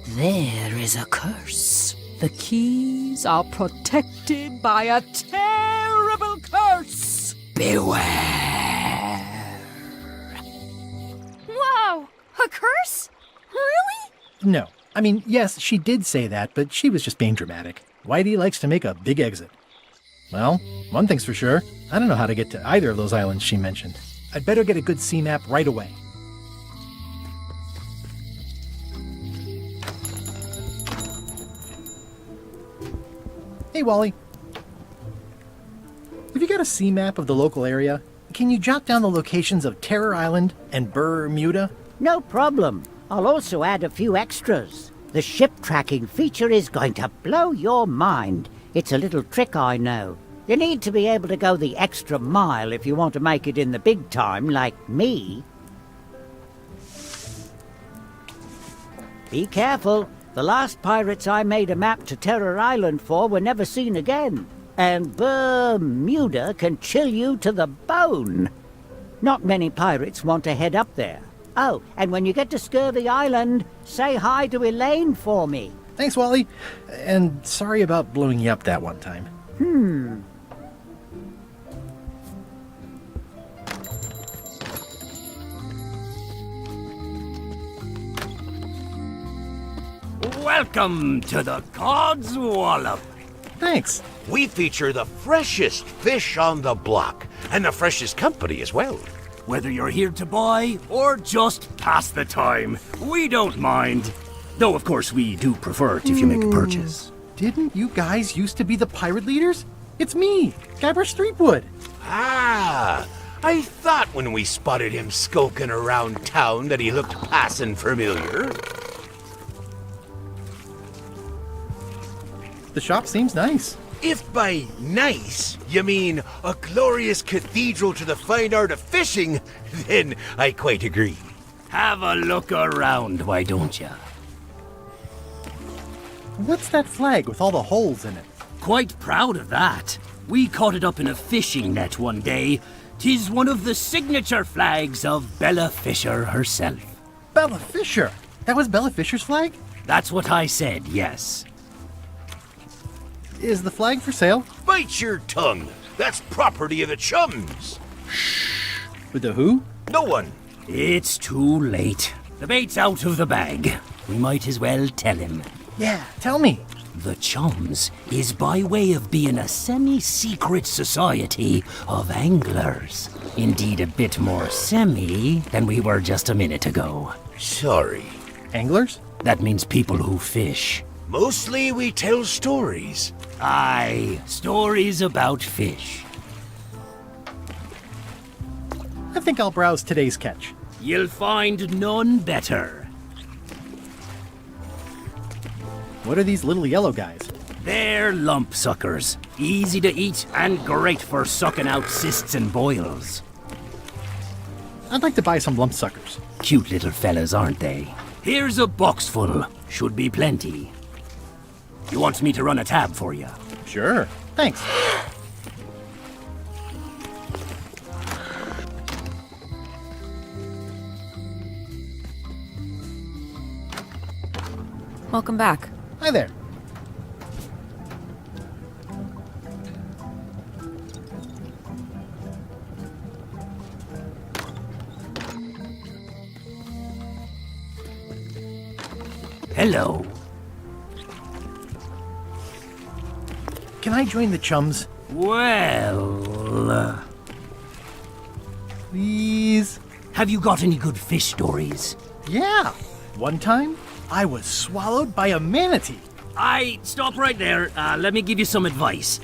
There is a curse. The keys are protected by a terrible curse. Beware. Whoa! A curse? Really? No. I mean, yes, she did say that, but she was just being dramatic. Whitey likes to make a big exit. Well, one thing's for sure. I don't know how to get to either of those islands she mentioned. I'd better get a good sea map right away. Hey, Wally. Have you got a sea map of the local area? Can you jot down the locations of Terror Island and Bermuda? No problem. I'll also add a few extras. The ship tracking feature is going to blow your mind. It's a little trick, I know. You need to be able to go the extra mile if you want to make it in the big time, like me. Be careful. The last pirates I made a map to Terror Island for were never seen again. And Bermuda can chill you to the bone. Not many pirates want to head up there. Oh, and when you get to Scurvy Island, say hi to Elaine for me. Thanks, Wally. And sorry about blowing you up that one time. Welcome to the God's Wallop. Thanks. We feature the freshest fish on the block, and the freshest company as well. Whether you're here to buy or just pass the time, we don't mind. Though, of course, we do prefer it if you make a purchase. Didn't you guys used to be the pirate leaders? It's me, Guybrush Threepwood. Ah, I thought when we spotted him skulking around town that he looked passing familiar. The shop seems nice. If by nice you mean a glorious cathedral to the fine art of fishing, then I quite agree. Have a look around, why don't ya? What's that flag with all the holes in it? Quite proud of that. We caught it up in a fishing net one day. 'Tis one of the signature flags of Bella Fisher herself. Bella Fisher? That was Bella Fisher's flag? That's what I said, yes. Is the flag for sale? Bite your tongue. That's property of the chums. With the who? No one. It's too late. The bait's out of the bag. We might as well tell him. Yeah, tell me. The Chums is by way of being a semi-secret society of anglers. Indeed, a bit more semi than we were just a minute ago. Sorry. Anglers? That means people who fish. Mostly we tell stories. Aye, stories about fish. I think I'll browse today's catch. You'll find none better. What are these little yellow guys? They're lump suckers. Easy to eat and great for sucking out cysts and boils. I'd like to buy some lump suckers. Cute little fellas, aren't they? Here's a box full. Should be plenty. You want me to run a tab for you? Sure. Thanks. Welcome back. Hi there. Hello. Can I join the Chums? Well... Please? Have you got any good fish stories? Yeah. One time, I was swallowed by a manatee. Stop right there. Let me give you some advice.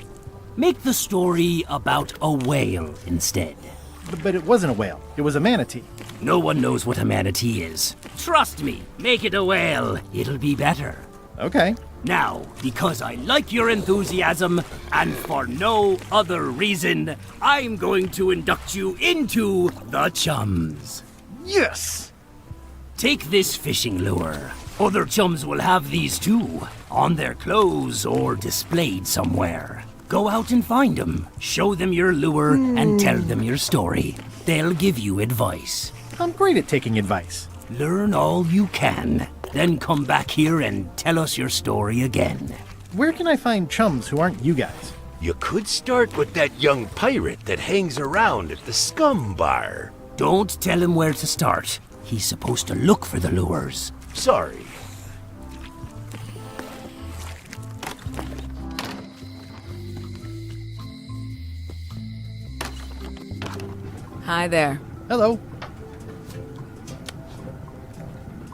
Make the story about a whale instead. But it wasn't a whale. It was a manatee. No one knows what a manatee is. Trust me, make it a whale. It'll be better. Okay. Now, because I like your enthusiasm, and for no other reason, I'm going to induct you into the Chums. Yes! Take this fishing lure. Other Chums will have these too, on their clothes or displayed somewhere. Go out and find them, show them your lure, and tell them your story. They'll give you advice. I'm great at taking advice. Learn all you can, then come back here and tell us your story again. Where can I find Chums who aren't you guys? You could start with that young pirate that hangs around at the Scum Bar. Don't tell him where to start. He's supposed to look for the lures. Sorry. Hi there. Hello.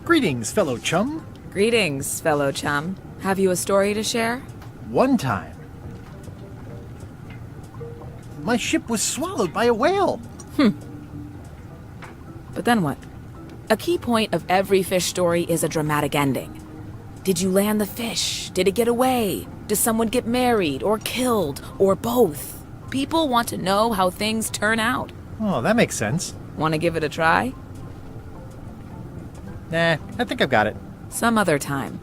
Greetings, fellow chum. Greetings, fellow chum. Have you a story to share? One time, my ship was swallowed by a whale. But then what? A key point of every fish story is a dramatic ending. Did you land the fish? Did it get away? Does someone get married or killed or both? People want to know how things turn out. Oh, that makes sense. Want to give it a try? Nah, I think I've got it. Some other time.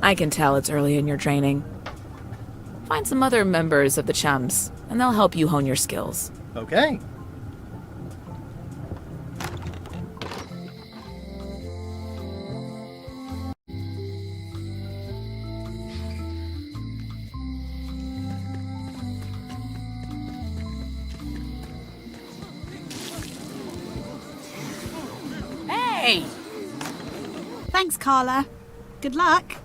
I can tell it's early in your training. Find some other members of the Chums, and they'll help you hone your skills. Okay. Hey! Thanks, Carla. Good luck.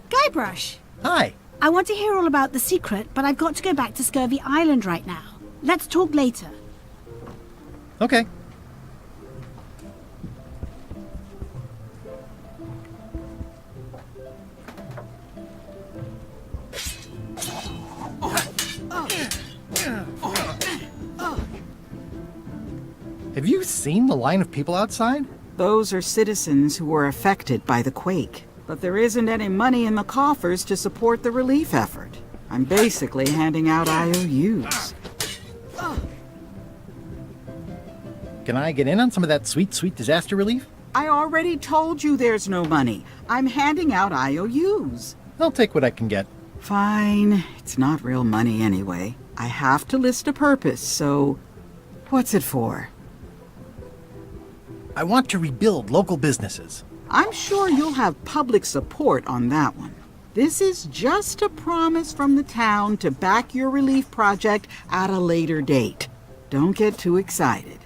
Guybrush. Hi. I want to hear all about the secret, but I've got to go back to Scurvy Island right now. Let's talk later. Okay. Have you seen the line of people outside? Those are citizens who were affected by the quake. But there isn't any money in the coffers to support the relief effort. I'm basically handing out IOUs. Can I get in on some of that sweet, sweet disaster relief? I already told you there's no money. I'm handing out IOUs. I'll take what I can get. Fine. It's not real money anyway. I have to list a purpose, so what's it for? I want to rebuild local businesses. I'm sure you'll have public support on that one. This is just a promise from the town to back your relief project at a later date. Don't get too excited.